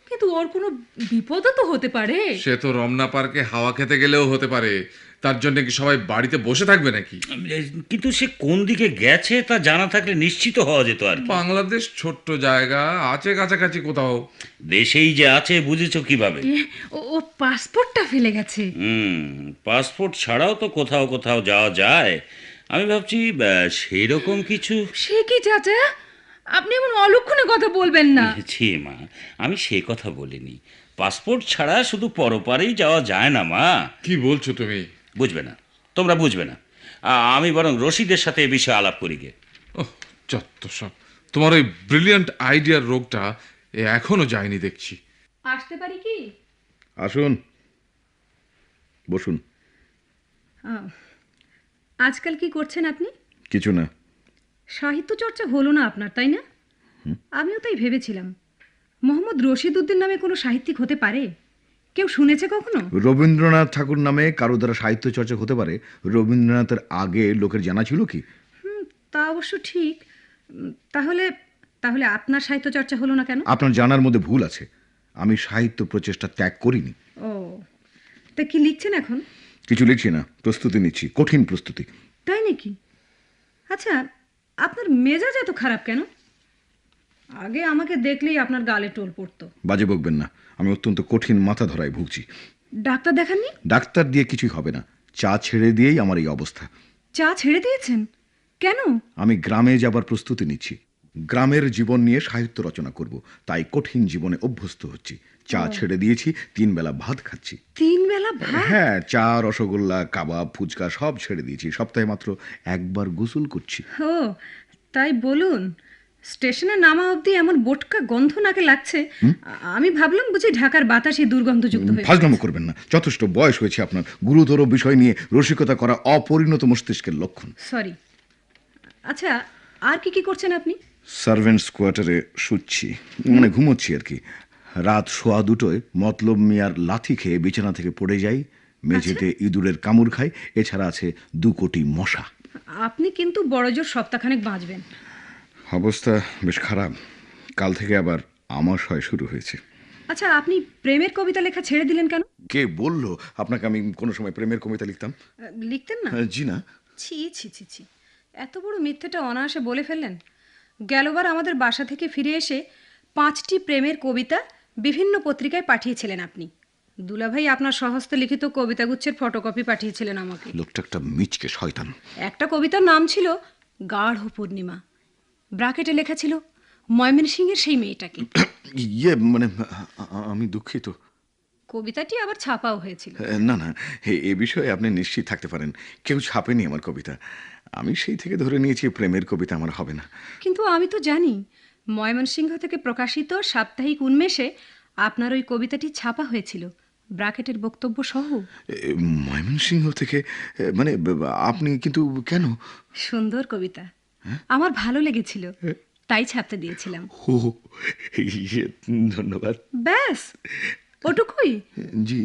কিন্তু ওর কোনো বিপদও তো হতে পারে। সে তো রমনা পার্কে হাওয়া খেতে গেলেও হতে পারে, তার জন্য কি সবাই বাড়িতে বসে থাকবে নাকি? কিন্তু সে কোন দিকে গেছে তা জানা থাকলে নিশ্চিত হওয়া যেত আর কি। বাংলাদেশ ছোট্ট জায়গা, আছে কাছাকাছি কোথাও। দেশেই যে আছে বুঝেছো কিভাবে? ও পাসপোর্টটা ফেলে গেছে। পাসপোর্ট ছাড়াও তো কোথাও কোথাও যাওয়া যায়। আমি ভাবছি সেই রকম কিছু। সে কি চাচা, আপনি এমন অলক্ষণে কথা বলবেন না। ছি মা, আমি সে কথা বলিনি। পাসপোর্ট ছাড়া শুধু পরপারেই যাওয়া যায় না মা। কি বলছো তুমি? বুঝবে না, তোমরা বুঝবে না। আমি বরং রশিদের সাথে এ বিষয়ে আলাপ করি গে। ওহ, যত সব, তোমার ওই ব্রিলিয়ান্ট আইডিয়ার রোগটা এখনো যায়নি দেখছি। আসতে পারি কি? আসুন, বসুন। আজকাল কি করছেন আপনি? কিছু না। সাহিত্য চর্চা হলো না আপনার, তাই না? আমিও তাই ভেবেছিলাম। মোহাম্মদ রশিদ উদ্দিন নামে কোনো সাহিত্যিক হতে পারে? কেউ শুনেছে কখনো? রবীন্দ্রনাথ ঠাকুর নামে কারো দ্বারা সাহিত্য চর্চা হতে পারে, রবীন্দ্রনাথের আগে লোকের জানা ছিল কি? তা অবশ্য ঠিক। তাহলে তাহলে আপনার সাহিত্য চর্চা হলো না কেন? আপনার জানার মধ্যে ভুল আছে। আমি সাহিত্য প্রচেষ্টা ত্যাগ করিনি। ও, তা কি লিখছেন এখন? কিছু লিখছি না, প্রস্তুতি নিচ্ছি, কঠিন প্রস্তুতি। তাই নাকি? আচ্ছা, আপনার মেজাজ এত খারাপ কেন? আগে আমাকে দেখলেই আপনার গালে টোল পড়তো। বাজে বকবেন না, আমি অত্যন্ত কঠিন মাথা ধরায় ভুগছি। ডাক্তার দেখাননি? ডাক্তার দিয়ে কিছুই হবে না, চা ছেড়ে দিয়েই আমার এই অবস্থা। চা ছেড়ে দিয়েছেন কেন? আমি গ্রামে যাবার প্রস্তুতি নিচ্ছি। গ্রামের জীবন নিয়ে সাহিত্য রচনা করব, তাই কঠিন জীবনে অভ্যস্ত হচ্ছি। চা ছেড়ে দিয়েছি, 3 বেলা ভাত খাচ্ছি। 3 বেলা ভাত? হ্যাঁ, চা, রসগোল্লা, কাবাব, ফুচকা সব ছেড়ে দিয়েছি। সপ্তাহে মাত্র একবার গোসল করছি। ও, তাই বলুন। স্টেশনে নামা অবধি এমন বোটকা গন্ধ নাকে লাগছে, আমি ভাবলাম বুঝি ঢাকার বাতাসে দুর্গন্ধযুক্ত হয়ে। ফাজলামো করবেন না, যথেষ্ট বয়স হয়েছে আপনার। গুরুতর বিষয় নিয়ে রসিকতা করা অপরিণত মস্তিষ্কের লক্ষণ। সরি। আচ্ছা, আর কি কি করছেন আপনি? সার্ভেন্টস কোয়ার্টারে শুচ্ছি, মানে ঘুমোচ্ছি আর কি। রাত 2:15 মতলব মিয়ার লাথি খেয়ে বিছানা থেকে পড়ে যাই, মেঝেতে ইঁদুরের কামড় খাই। এছাড়া আছে 2 কোটি মশা। আপনি কিন্তু বড়জোর সপ্তাহখানেক বাঁচবেন। অবস্থা বেশ খারাপ। কাল থেকে আবার আমাশয় শুরু হয়েছে। আচ্ছা, আপনি প্রেমের কবিতা লেখা ছেড়ে দিলেন কেন? কে বলল আপনাকে আমি কোনো সময় প্রেমের কবিতা লিখতাম? লিখতেন না? জি না। ছি ছি ছি ছি, এত বড় মিথ্যেটা অনায়াসে বলে ফেললেন। গেলবার আমাদের বাসা থেকে ফিরে এসে 5টি প্রেমের কবিতা বিভিন্ন পত্রিকায় পাঠিয়েছিলেন আপনি। দুলাভাই আপনার স্বহস্তে লিখিত কবিতাগুচ্ছের ফটোকপি পাঠিয়েছিলেন আমাকে। লোকটা একটা মিচকে শয়তান। একটা কবিতার নাম ছিল গাঢ় পূর্ণিমা, ব্রাকেটে লেখা ছিল ময়মনসিংহের সেই মেয়েটাকে। ইয়ে মানে আমি দুঃখিত। কবিতাটি আবার ছাপাও হয়েছিল। না না, এ বিষয়ে আপনি নিশ্চিত থাকতে পারেন, কেউ ছাপেনি আমার কবিতা। আমি সেই থেকে ধরে নিয়েছি প্রেমের কবিতা আমার হবে না। কিন্তু আমি তো জানি ময়মনসিংহ থেকে প্রকাশিত সাপ্তাহিক উন্মেষে আপনার ওই কবিতাটি ছাপা হয়েছিল, ব্রাকেটের বক্তব্য সহ। ময়মনসিংহ থেকে? মানে আপনি কিন্তু কেন? সুন্দর কবিতা, আমার ভালো লেগেছিল, তাই ছাপতে দিয়েছিলাম। ও, ধন্যবাদ। ব্যাস, ওটুকুই? জি।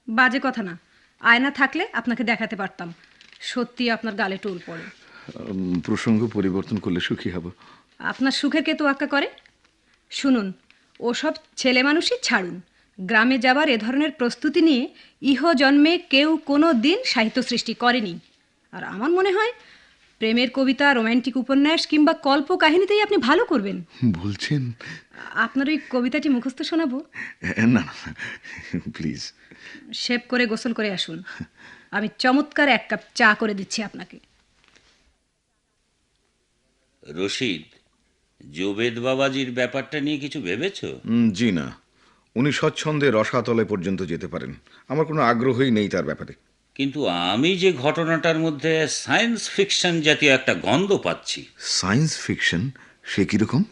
বাজে কথা না, আয়না থাকলে আপনাকে দেখাতে পারতাম। সত্যি আপনার গালে টোল পড়ে। প্রসঙ্গ পরিবর্তন করলে সুখী হব। আপনার সুখের কে তোয়াক্কা করে? শুনুন, ওসব ছেলে মানুষই ছাড়ুন। গ্রামে যাবার এ ধরনের প্রস্তুতি নিয়ে ইহ জন্মে কেউ কোনো দিন সাহিত্য সৃষ্টি করেনি। আর আমার মনে হয় প্রেমের কবিতা, রোম্যান্টিক উপন্যাস কিংবা কল্প কাহিনীতেই আপনি ভালো করবেন। বলছেন? আপনার ওই কবিতাটি মুখস্থ শোনাবো? না না, প্লিজ। শেভ করে গোসল করে আসুন, আমি চমৎকার 1 কাপ চা করে দিচ্ছি আপনাকে। রশিদ, জোবেদ বাবাজির ব্যাপারটা নিয়ে কিছু ভেবেছো? জি না, উনি স্বচ্ছন্দে রসাতলে পর্যন্ত যেতে পারেন। আমার কোনো আগ্রহই নেই তার ব্যাপারে। কিন্তু আমি যে ঘটনাটার মধ্যে সায়েন্স ফিকশন জাতীয় একটা গন্ধ পাচ্ছি। Science fiction? সে কিরকম?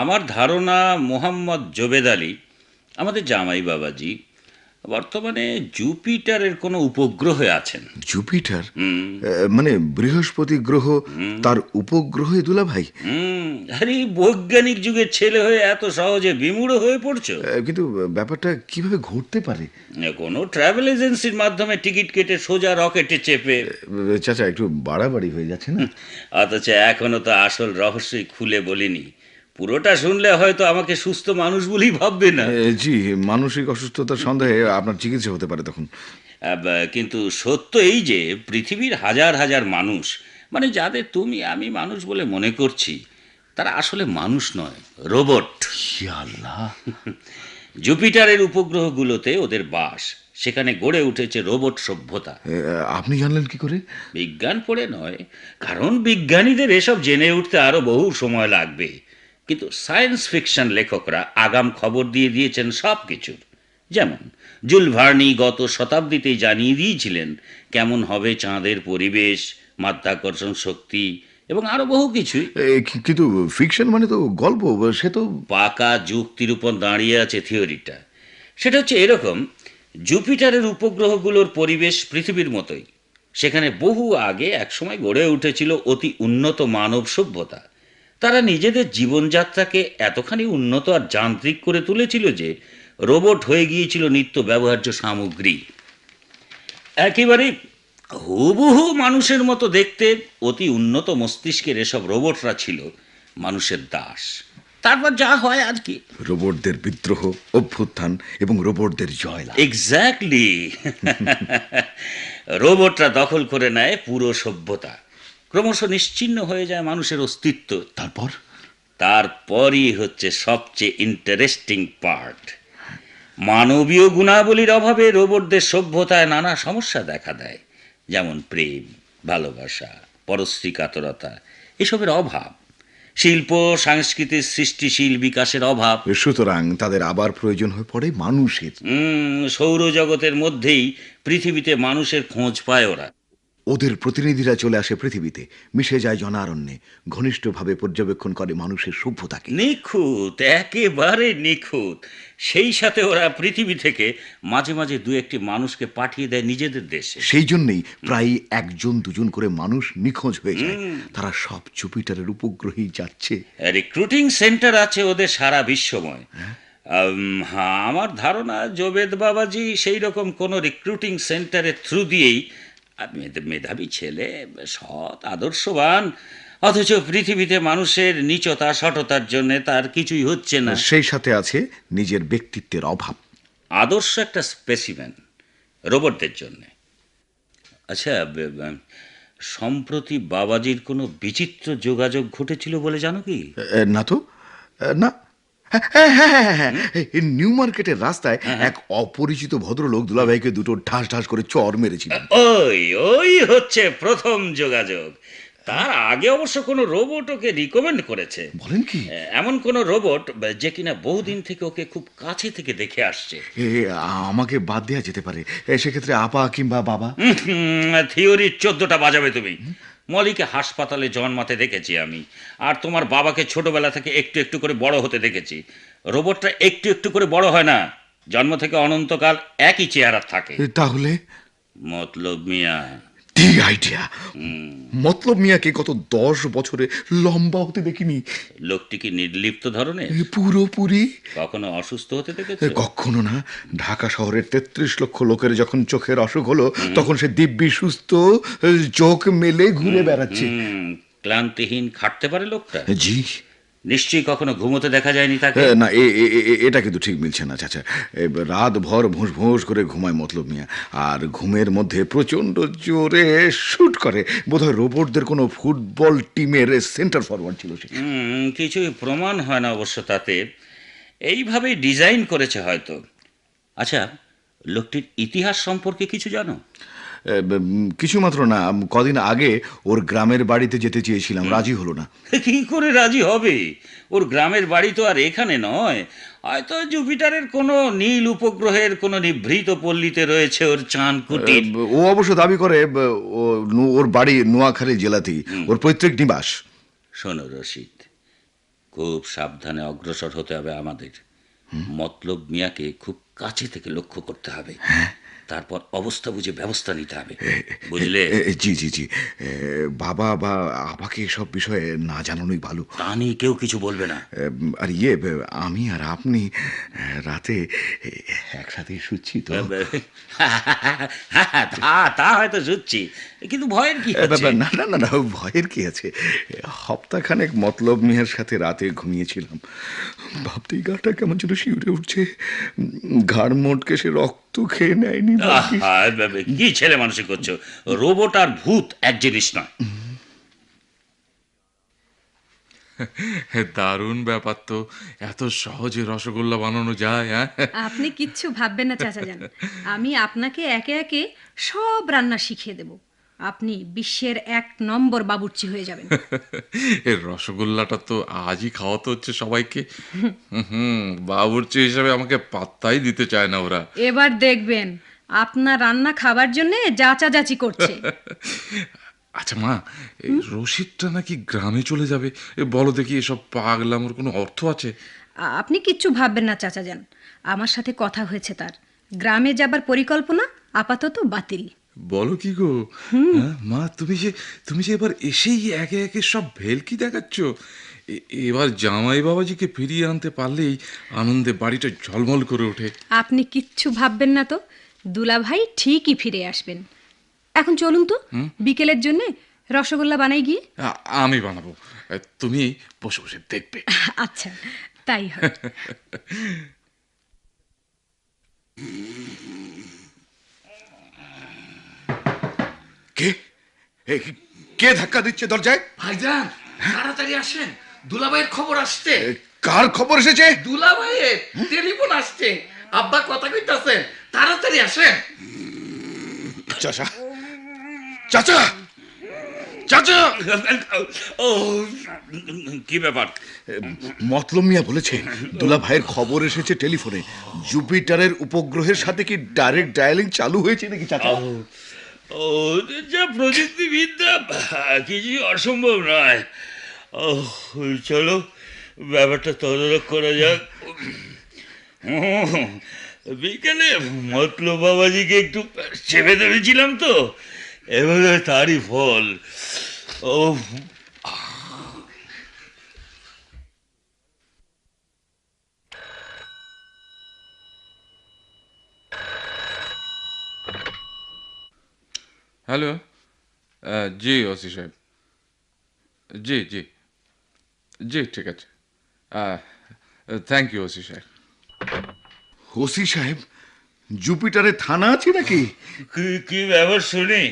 আমার ধারণা মোহাম্মদ জোবেদ আলী, আমাদের জামাই বাবাজি, বর্তমানে জুপিটারের কোনো উপগ্রহে আছেন। জুপিটার? মানে বৃহস্পতি গ্রহ তার উপগ্রহে দুলাভাই? আরে বৈজ্ঞানিক যুগের ছেলে হয়ে এত সহজে বিমূঢ় হয়ে পড়ছো? কিন্তু ব্যাপারটা কিভাবে ঘটতে পারে? কোনো ট্রাভেল এজেন্সির মাধ্যমে টিকিট কেটে সোজা রকেটে চেপে। চাচা, একটু বাড়াবাড়ি হয়ে যাচ্ছে না? অথচ এখনো তো আসল রহস্যই খুলে বলিনি। পুরোটা শুনলে হয়তো আমাকে সুস্থ মানুষ বলেই ভাববে না। জি, মানসিক অসুস্থতার সন্দেহে আপনার চিকিৎসা হতে পারে তখন। কিন্তু সত্য এই যে পৃথিবীর হাজার হাজার মানুষ, মানে যাদের তুমি আমি মানুষ বলে মনে করছি, তারা আসলে মানুষ নয়, রোবট। আল্লাহ! জুপিটারের উপগ্রহগুলোতে ওদের বাস, সেখানে গড়ে উঠেছে রোবট সভ্যতা। আপনি জানলেন কি করে? বিজ্ঞান পড়ে নয়, কারণ বিজ্ঞানীদের এসব জেনে উঠতে আরো বহু সময় লাগবে। কিন্তু সায়েন্স ফিকশন লেখকরা আগাম খবর দিয়ে দিয়েছেন সব কিছুর। যেমন জুল ভার্নি গত শতাব্দীতেই জানিয়ে দিয়েছিলেন কেমন হবে চাঁদের পরিবেশ, মাধ্যাকর্ষণ শক্তি, এবং আরো বহু কিছুই। কিন্তু ফিকশন মানে তো গল্প, সে তো পাকা যুক্তির উপর দাঁড়িয়ে আছে থিওরিটা। সেটা হচ্ছে এরকম, জুপিটারের উপগ্রহগুলোর পরিবেশ পৃথিবীর মতোই। সেখানে বহু আগে একসময় গড়ে উঠেছিল অতি উন্নত মানব সভ্যতা। তারা নিজেদের জীবনযাত্রাকে এতখানি উন্নত আর যান্ত্রিক করে তুলেছিল যে রোবট হয়ে গিয়েছিল নিত্য ব্যবহার্য সামগ্রী। একেবারে হুবহু মানুষের মতো দেখতে অতি উন্নত মস্তিষ্কের এসব রোবটরা ছিল মানুষের দাস। তারপর যা হয় আর কি, রোবটদের বিদ্রোহ, অভ্যুত্থান এবং রোবটদের জয়লাভ। এক্স্যাক্টলি। রোবটরা দখল করে নেয় পুরো সভ্যতা, ক্রমশ নিশ্চিহ্ন হয়ে যায় মানুষের অস্তিত্ব। তারপরই হচ্ছে সবচেয়ে ইন্টারেস্টিং পার্ট। মানবীয় গুণাবলীর অভাবে রোবটদের সভ্যতায় নানা সমস্যা দেখা দেয়, যেমন প্রেম, ভালোবাসা, পরশ্রী কাতরতা, এসবের অভাব, শিল্প সংস্কৃতির সৃষ্টিশীল বিকাশের অভাব। সুতরাং তাদের আবার প্রয়োজন হয়ে পড়ে মানুষের। সৌরজগতের মধ্যেই পৃথিবীতে মানুষের খোঁজ পায় ওরা। ওদের প্রতিনিধিরা চলে আসে পৃথিবীতে, মিশে যায় জনারণ্যে, ঘনিষ্ঠভাবে পর্যবেক্ষণ করে মানুষের সভ্যতাকে। নিখুঁত, একেবারে নিখুঁত। সেই সাথে ওরা পৃথিবী থেকে মাঝে মাঝে দু একটি মানুষকে পাঠিয়ে দেয় নিজেদের দেশে। সেই জন্যই প্রায় একজন দুজন করে মানুষ নিখোঁজ হয়ে যায়। তারা সব জুপিটারের উপগ্রহেই যাচ্ছে। রিক্রুটিং সেন্টার আছে ওদের সারা বিশ্বময়। হ্যাঁ, আমার ধারণা জোবেদ বাবাজি সেই রকম কোনো রিক্রুটিং সেন্টারের থ্রু দিয়েই মেধাবী ছেলে, সৎ, আদর্শবান, অথচ পৃথিবীতে মানুষের নীচতা সটতার জন্য তার কিছুই হচ্ছে না। সেই সাথে আছে নিজের ব্যক্তিত্বের অভাব। আদর্শ একটা স্পেসিমেন রোবটদের জন্য। আচ্ছা, সম্প্রতি বাবাজির কোনো বিচিত্র যোগাযোগ ঘটেছিল বলে জানো কি? না তো, না। হ্যাঁ, নিউ মার্কেটের রাস্তায় এক অপরিচিত ভদ্রলোক দুলাভাইকে দুটো ঢাস ঢাস করে চর মেরেছিলেন। ওই হচ্ছে প্রথম যোগাযোগ। তার আগে অবশ্য কোনো রোবট ওকে রিকমেন্ড করেছে। বলেন কি? এমন কোন রোবট যে কিনা বহুদিন থেকে ওকে খুব কাছে থেকে দেখে আসছে। আমাকে বাদ দেওয়া যেতে পারে সেক্ষেত্রে, আপা কিংবা বাবা। থিওরি 14টা বাজাবে তুমি। মলিকে হাসপাতালে জন্মাতে দেখেছি আমি, আর তোমার বাবাকে ছোটবেলা থেকে একটু একটু করে বড় হতে দেখেছি। রোবটটা একটু একটু করে বড় হয় না, জন্ম থেকে অনন্তকাল একই চেহারা থাকে। তাহলে মতলব মিয়া। ঠিক আইডিয়া। মতলব মিয়াকে গত 10 বছরে লম্বা হতে দেখিনি। লোকটি কি নির্লিপ্ত ধরনের? পুরোপুরি। কখনো অসুস্থ হতে দেখেছো? কখনো না। ঢাকা শহরের 33 লক্ষ লোকের যখন চোখের অসুখ হলো, তখন সে দিব্যি সুস্থ, চোখ মেলে ঘুরে বেড়াচ্ছে। ক্লান্তিহীন খাটতে পারে লোকটা? জি। নিশ্চয়ই কখনো ঘুমোতে দেখা যায়নি তাকে? না, এটা কিন্তু ঠিক মিলছে না চাচা। রাত ভর ভোঁস ভোঁস করে ঘুমায় মতলব মিয়া, আর ঘুমের মধ্যে প্রচন্ড জোরে শুট করে। বোধহয় রোবটদের কোনো ফুটবল টিমের সেন্টার ফরওয়ার্ড ছিল সে। কিছুই প্রমাণ হয় না অবশ্য তাতে। এইভাবেই ডিজাইন করেছে হয়তো। আচ্ছা, লোকটির ইতিহাস সম্পর্কে কিছু জানো? কিছু মাত্র না। কদিন আগে ওর গ্রামের বাড়িতে যেতে চেয়েছিলাম, রাজি হলো না। কি করে রাজি হবে? ওর গ্রামের বাড়ি তো আর এখানে নয়। হয়তো জুপিটারের কোনো নীল উপগ্রহের কোনো নিভৃত পল্লীতে রয়েছে ওর চান কুটির। ও অবশ্য দাবি করে ওর বাড়ি নোয়াখালী জেলাতেই, ওর পৈতৃক নিবাস। শোনো রশিদ, খুব সাবধানে অগ্রসর হতে হবে আমাদের। মতলব মিয়াকে খুব কাছে থেকে লক্ষ্য করতে হবে, তারপর অবস্থা বুঝে ব্যবস্থা নিতে হবে, বুঝলে? জি জি জি। বাবা বা আপাকে এসব বিষয়ে না জানানোই ভালো। তা নিয়ে কেউ কিছু বলবে না। আর আমি আর আপনি রাতে একসাথে শুচ্ছি তো। তা হয়তো শুচ্ছি, কিন্তু ভয়ের কি আছে? না না না, ভয়ের কি আছে? সপ্তাহখানেক মতলব মিয়ার সাথে রাতে ঘুমিয়েছিলাম, ভাবতেই গাটা কেমন যেন শিউরে উঠছে। ঘাড় মোটকে সে রক্ত খেয়ে নেয়নি। কি ছেলে মানুষই করছো? রোবট আর ভূত এক জিনিস নয়। দারুণ ব্যাপার তো। এত সহজে রসগোল্লা বানানো যায়? আপনি কিচ্ছু ভাববেন না চাচা যান, আমি আপনাকে একে একে সব রান্না শিখিয়ে দেব। আপনি বিশ্বের 1 নম্বর বাবুর্চি হয়ে যাবেন। এর রসগোল্লাটা তো আজই খাওয়াতে হচ্ছে সবাইকে। বাবুর্চি হিসাবে আমাকে পাত্তাই দিতে চায় না ওরা। এবার দেখবেন আপনার রান্না খাবার জন্য যাচাযাচি করছে। আচ্ছা মা, এই রশিদটা নাকি গ্রামে চলে যাবে, বলো দেখি এসব পাগলামোর কোনো অর্থ আছে? আপনি কিচ্ছু ভাববেন না চাচা যান, আমার সাথে কথা হয়েছে তার। গ্রামে যাবার পরিকল্পনা আপাতত বাতিল। বলো কি গো? হ্যাঁ মা, তুমি যে এবার এসেই একে একে সব ভেলকি দেখাচ্ছ। এবার জামাই বাবাজিকে ফিরিয়ে আনতে পারলেই আনন্দে বাড়িটা ঝলমল করে ওঠে। আপনি কিচ্ছু ভাববেন না তো, দুলাভাই ঠিকই ফিরে আসবেন। এখন চলুন তো, বিকেলের জন্য রসগোল্লা বানাই গিয়ে। আমি বানাবো, তুমি বসে বসে দেখবে। আচ্ছা, তাই হয়। কে কে ধাক্কা দিচ্ছে দরজায়? ভাইজান তাড়াতাড়ি আসেন, দুলাভাইয়ের খবর আসছে। কার খবর এসেছে? দুলাভাইয়ের টেলিফোন আসছে, আব্বা কথা কইতাছেন, তাড়াতাড়ি আসেন। চাচা, চাচা, চাচা! ও কি ব্যাপার? মতলব মিয়া বলেছে দুলা ভাইয়ের খবর এসেছে টেলিফোনে। জুপিটারের উপগ্রহের সাথে কি ডাইরেক্ট ডায়ালিং চালু হয়েছে নাকি চাচা? ও যা প্রযুক্তিবিদ্যা, কিছু অসম্ভব নয়। ও চলো ব্যাপারটা তদারক করা যাক। বিকেলে মতলব বাবাজিকে একটু চেপে ধরেছিলাম তো, এবারে তারই ফল। ও হ্যালো, জি ওসি সাহেব, জি জি জি, ঠিক আছে, থ্যাংক ইউ ওসি সাহেব। ওসি সাহেব, জুপিটারে থানা আছে নাকি? কি ব্যাপার শুনি?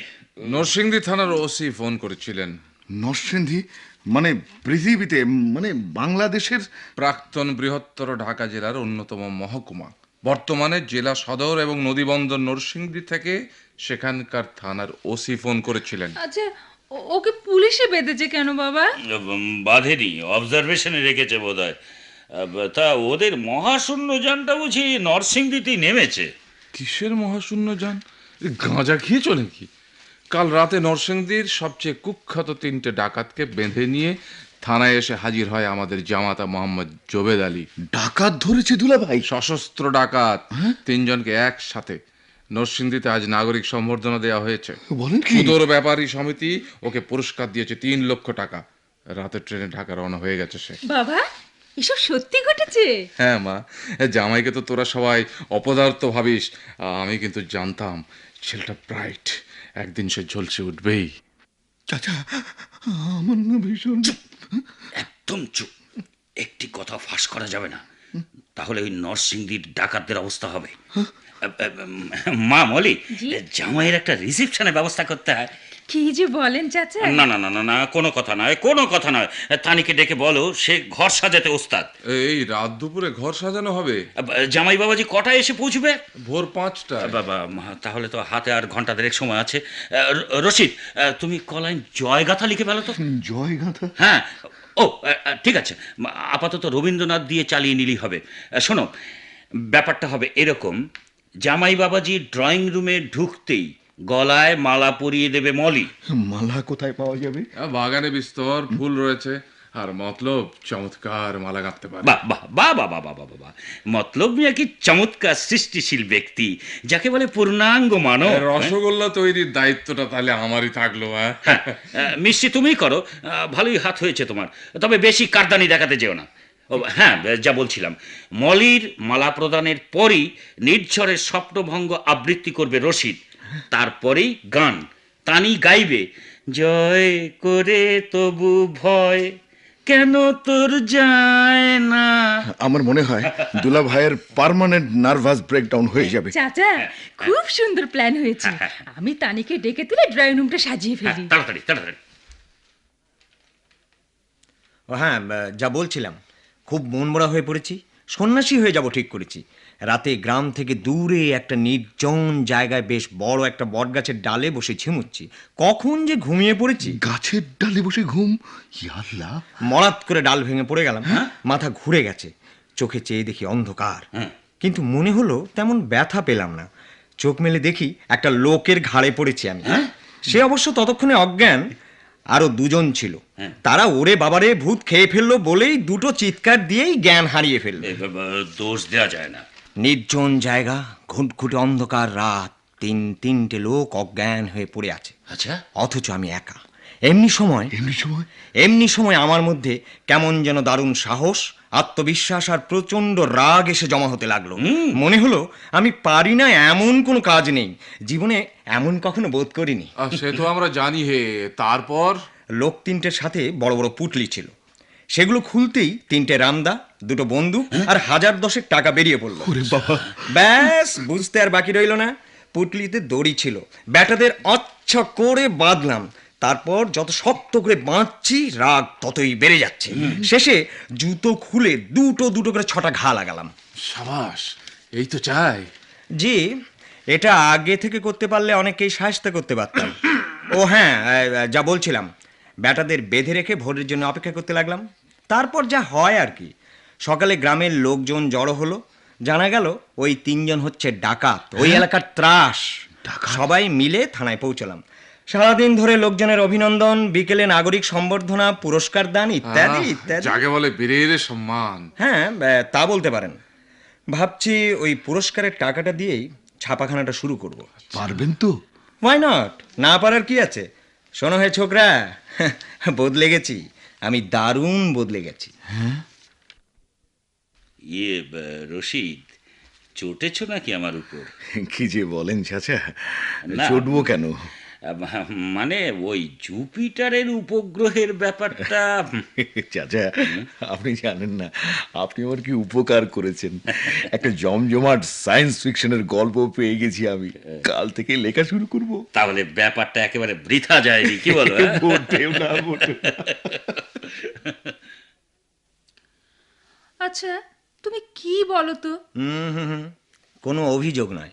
নরসিংদী থানার ওসি ফোন করেছিলেন। নরসিংদী মানে পৃথিবীতে, মানে বাংলাদেশের? প্রাক্তন বৃহত্তর ঢাকা জেলার অন্যতম মহকুমা, বর্তমানে জেলা সদর এবং নদীবন্দর নরসিংদী থেকে সেখানকার থানার ওসি ফোন করেছিলেন। আচ্ছা, ওকে পুলিশে বেঁধেছে কেন বাবা? বাঁধেনি, অবজারভেশনে রেখেছে বোধহয়। তা ওদের মহাশূন্য যানটা বুঝি নরসিংদীতেই নেমেছে। কিসের মহাশূন্য যান? গাঁজা খেয়েছ নাকি? কাল রাতে নরসিংদীর সবচেয়ে কুখ্যাত 3টে ডাকাতকে বেঁধে নিয়ে থানায় এসে হাজির হয় আমাদের জামাতা মোহাম্মদ জোবেদ আলী। ডাকাত ধরেছে দুলা ভাই? সশস্ত্র ডাকাত, 3জনকে একসাথে। নরসিংদীতে আজ নাগরিক সম্বর্ধনা দেওয়া হয়েছে। বলেন কি? সুদূর ব্যাপারী সমিতি ওকে পুরস্কার দিয়েছে 3 লক্ষ টাকা। রাতের ট্রেনে ঢাকা রওনা হয়ে গেছে সে। বাবা, এসব সত্যি ঘটেছে? হ্যাঁ মা, জামাইকে তো তোরা সবাই অপদার্থ ভাবিস, আমি কিন্তু জানতাম ছেলেটা ব্রাইট, একদিন সে ঝলসে উঠবেই। চাচা, আমার না ভীষণ। একদম চুপ, একটি কথা ফাঁস করা যাবে না, তাহলে ওই নরসিংদীর ডাকাতদের অবস্থা হবে। মা মলি, জামাইয়ের একটা রিসেপশনের ব্যবস্থা করতে হয়। কি যে বলেন চাচা? না না না না না, কোনো কথা নয়, কোনো কথা নয়। তানিকে ডেকে বলো সে ঘর সাজাতে ওস্তাদ। এই রাত দুপুরে ঘর সাজানো হবে? জামাই বাবাজি কটায় এসে পৌঁছবে? ভোর 5টা। বাবা, তাহলে তো হাতে আর ঘন্টা দেড়েক সময় আছে। রশিদ, তুমি কলাইন জয়গাথা লিখে ফেলো তো। জয়গাথা? হ্যাঁ, ও ঠিক আছে, আপাতত রবীন্দ্রনাথ দিয়ে চালিয়ে নিলেই হবে। শোনো, ব্যাপারটা হবে এরকম: জামাই বাবাজি ড্রয়িং রুমে ঢুকতেই গলায় মালা পরিয়ে দেবে মলি। মালা কোথায় পাওয়া যাবে? বাগানে বিস্তর ফুল রয়েছে, আর মতলব চমৎকার মালা গাঁথতে পারে। বাহ বাহ বাহ বাহ বাহ বাহ বাহ! মতলব মিয়া কি চমৎকার সৃষ্টিশীল ব্যক্তি, যাকে বলে পূর্ণাঙ্গ মানব। রসগোল্লা তৈরির দায়িত্বটা তাহলে আমারই থাকলো। হ্যাঁ, মিষ্টি তুমিই করো, ভালোই হাত হয়েছে তোমার, তবে বেশি কারদানি দেখাতে যেও না। ও হ্যাঁ, যা বলছিলাম, মলির মালা প্রদানের পরই নির্ঝরের স্বপ্নভঙ্গ আবৃত্তি করবে রশিদ, তারপরেই গান। তানি গাইবে, জয় করে তবু ভয় কেন তোর যায় না। আমার মনে হয় দুলা ভাইয়ের পার্মানেন্ট নার্ভাস ব্রেকডাউন হয়ে যাবে। চাচা, খুব সুন্দর প্ল্যান হয়েছে। আমি তানিকে ডেকে তুলে ড্রয়িং রুমটা সাজিয়ে ফেলি। তাড়াতাড়ি তাড়াতাড়ি। হ্যাঁ, যা বলছিলাম, খুব মনমরা হয়ে পড়েছি, সন্ন্যাসী হয়ে যাব ঠিক করেছি। রাতে গ্রাম থেকে দূরে একটা নির্জন জায়গায় বেশ বড় একটা বটগাছের ডালে বসে ঝিমুচ্ছি, কখন যে ঘুমিয়ে পড়েছি। গাছের ডালে বসে ঘুম? ইয়াল্লাহ! মরাত করে ডাল ভেঙে পড়ে গেলাম, মাথা ঘুরে গেছে, চোখে চেয়ে দেখি অন্ধকার, কিন্তু মনে হলো তেমন ব্যথা পেলাম না। চোখ মেলে দেখি একটা লোকের ঘাড়ে পড়েছি আমি। সে অবশ্য ততক্ষণে অজ্ঞান। আরো দুজন ছিল, তারা ওরে বাবারে ভূত খেয়ে ফেললো বলেই দুটো চিৎকার দিয়েই জ্ঞান হারিয়ে ফেললো। দোষ দেওয়া যায় না। নির্জন জায়গা, ঘুটঘুটে অন্ধকার রাত, তিনটে লোক অজ্ঞান হয়ে পড়ে আছে। আচ্ছা, অথচ আমি একা। এমনি সময় আমার মধ্যে কেমন যেন দারুণ সাহস, আত্মবিশ্বাস আর প্রচন্ড রাগ এসে জমা হতে লাগলো। মনে হলো আমি পারি না এমন কোনো কাজ নেই, জীবনে এমন কখনো বোধ করিনি। সে তো আমরা জানি হে। তারপর লোক তিনটের সাথে বড় বড় পুটলি ছিল, সেগুলো খুলতেই তিনটে রামদা, দুটো বন্দুক আর 1010 টাকা বেরিয়ে পড়লো। ব্যাস, বুঝতে আর বাকি রইল না। পুটলিতে দড়ি ছিল, ব্যাটাদের আচ্ছা করে বাঁধলাম। তারপর যত শক্ত করে বাঁধছি রাগ ততই বেড়ে যাচ্ছে। শেষে জুতো খুলে দুটো করে 6টা ঘা লাগালাম। সাবাস, এই তো চাই। জি, এটা আগে থেকে করতে পারলে অনেকেই সাহায্য করতে পারতাম। ও হ্যাঁ, যা বলছিলাম, ব্যাটাদের বেঁধে রেখে ভোরের জন্য অপেক্ষা করতে লাগলাম। তারপর যা হয় আর কি, সকালে গ্রামের লোকজন জড়ো হলো। জানা গেল ওই 3 জন হচ্ছে ডাকাত, ওই এলাকার ত্রাস। সবাই মিলে থানায় পৌঁছলাম। সারাদিন ধরে লোকজনের অভিনন্দন, বিকেলে নাগরিক সম্বর্ধনা, পুরস্কার দান ইত্যাদি ইত্যাদি। যাকে বলে বীরের সম্মান। হ্যাঁ, তা বলতে পারেন। ভাবছি ওই পুরস্কারের টাকাটা দিয়েই ছাপাখানাটা শুরু করব। পারবেন তো? Why not? না পারার কি আছে? শোনো হে ছোকরা, বদলে গেছি আমি, দারুণ বদলে গেছি। রশিদ, চটেছ নাকি আমার উপর? কি যে বলেন চাচা, না। চটবো কেন? মানে ওই জুপিটারের উপগ্রহের ব্যাপারটা। চাচা, আপনি জানেন না আপনি আমার কি উপকার করেছেন। একটা জমজমাট সায়েন্স ফিকশনের গল্প পেয়ে গেছি আমি, কাল থেকে লেখা শুরু করব। তাহলে ব্যাপারটা একেবারে বৃথা যায়নি, কি বলো? মোটেও না, মোটেও না। আচ্ছা, তুমি কি বলো তো? কোনো অভিযোগ নয়,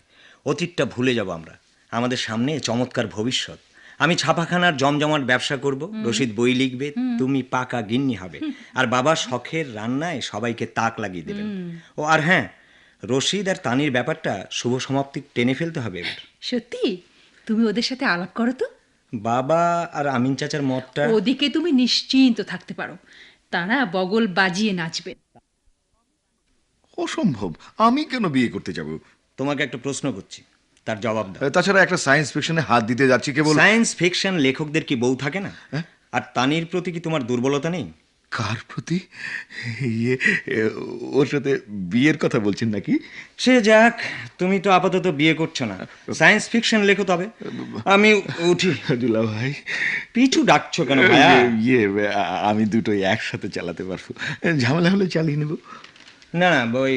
অতীতটা ভুলে যাব আমরা। আমাদের সামনে চমৎকার ভবিষ্যৎ। আমি ছাপাখানার জমজমাট ব্যবসা করব, রশিদ বই লিখবে, তুমি পাকা গিন্নি হবে, আর বাবা শখের রান্নায় সবাইকে তাক লাগিয়ে দেবেন। ও আর হ্যাঁ, রশিদ আর তানির ব্যাপারটা শুভ সমাপ্তি টেনে ফেলতে হবে এবার। সত্যি? তুমি ওদের সাথে আলাপ করো তো। বাবা আর আমিন চাচার মতটা। ওদিকে তুমি নিশ্চিন্ত থাকতে পারো, তারা বগল বাজিয়ে নাচবে। অসম্ভব, আমি কেন বিয়ে করতে যাব? তোমাকে একটা প্রশ্ন করছি, তার জবাব দাও। তাছাড়া একটা সায়েন্স ফিকশনে হাত দিতে যাচ্ছি কেবল। সায়েন্স ফিকশন লেখকদের কি বউ থাকে না? আর তানির প্রতি কি তোমার দুর্বলতা নেই? কার প্রতি? ইয়ে, ওর সাথে বিয়ের কথা বলছেন নাকি? সে যাক, তুমি তো আপাতত বিয়ে করছো না, সায়েন্স ফিকশন লেখো তবে। আমি উঠি। দুলা ভাই, পিছু ডাকছো কেন ভাইয়া? ইয়ে, আমি দুটোই একসাথে চালাতে পারবো, ঝামেলা হলে চালিয়ে নেব। না না, ওই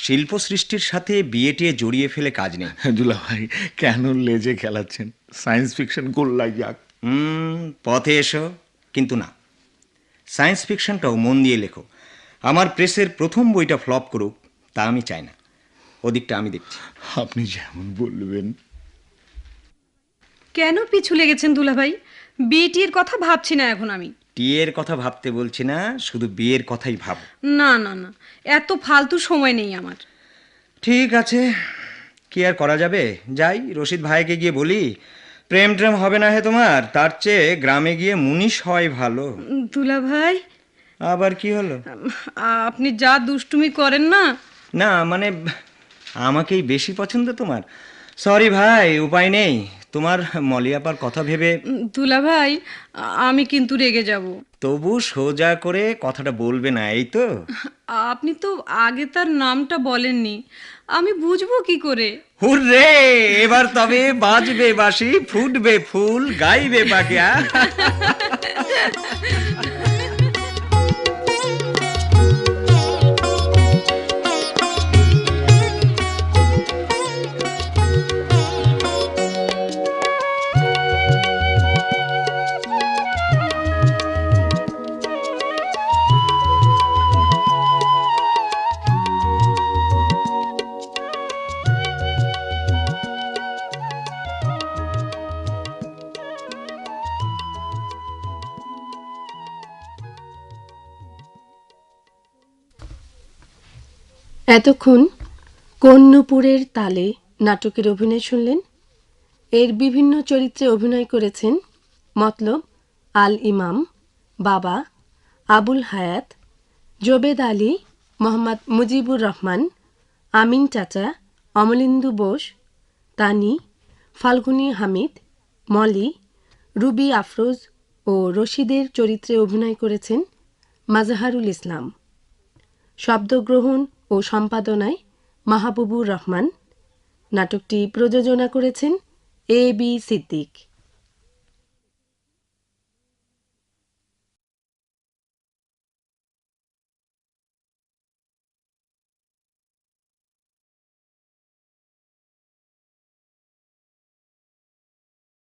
শিল্প সৃষ্টির সাথে বিয়ে টিয়ে জড়িয়ে ফেলে কাজ নেই। দুলা ভাই, কেন লেজে খেলাচ্ছেন? সায়েন্স ফিকশন গোল্লাই যাক। পথে এসো, কিন্তু না, সায়েন্স ফিকশনটাও মন দিয়ে লেখো। আমার প্রেসের প্রথম বইটা ফ্লপ করুক তা আমি চাই না, ওদিকটা আমি দেখছি। আপনি যেমন বলবেন। কেন পিছু লেগেছেন দুলাভাই? বিয়েটির কথা ভাবছি না এখন আমি। টিয়ের কথা ভাবতে বলছি না, শুধু বিয়ের কথাই ভাবো। না না না, এত ফালতু সময় নেই আমার। ঠিক আছে, কি আর করা যাবে। যাই, রশিদ ভাইকে গিয়ে বলি, প্রেম ট্রেম হবে না হে তোমার, তার চেয়ে গ্রামে গিয়ে মুনিশ হয় ভালো। দুলাভাই, আবার কি হলো? আপনি যা দুষ্টুমি করেন না। না মানে, আমাকেই বেশি পছন্দ তোমার। সরি ভাই, উপায় নেই। তোমার মলিয়াপার কথা ভেবে। দুলাভাই, আমি কিন্তু রেগে যাব। তবু সোজা করে কথাটা বলবে না, এই তো? আপনি তো আগে তার নামটা বলেননি, আমি বুঝবো কি করে? হুররে, এবার তবে বাজবে বাঁশি, ফুটবে ফুল, গাইবে পাখিয়া। এতক্ষণ কোন নূপুরের তালে নাটকের অভিনয় শুনলেন। এর বিভিন্ন চরিত্রে অভিনয় করেছেন মতলব, আল ইমাম, বাবা, আবুল হায়াত, জোবেদ আলী, মোহাম্মদ মুজিবুর রহমান, আমিন চাচা, অমলেন্দু বোস, তানি, ফাল্গুনী হামিদ, মলি, রুবি আফরোজ ও রশিদের চরিত্রে অভিনয় করেছেন মাজহারুল ইসলাম। শব্দগ্রহণ ও সম্পাদনায় মাহবুবুর রহমান। নাটকটি প্রযোজনা করেছেন এ বি সিদ্দিক।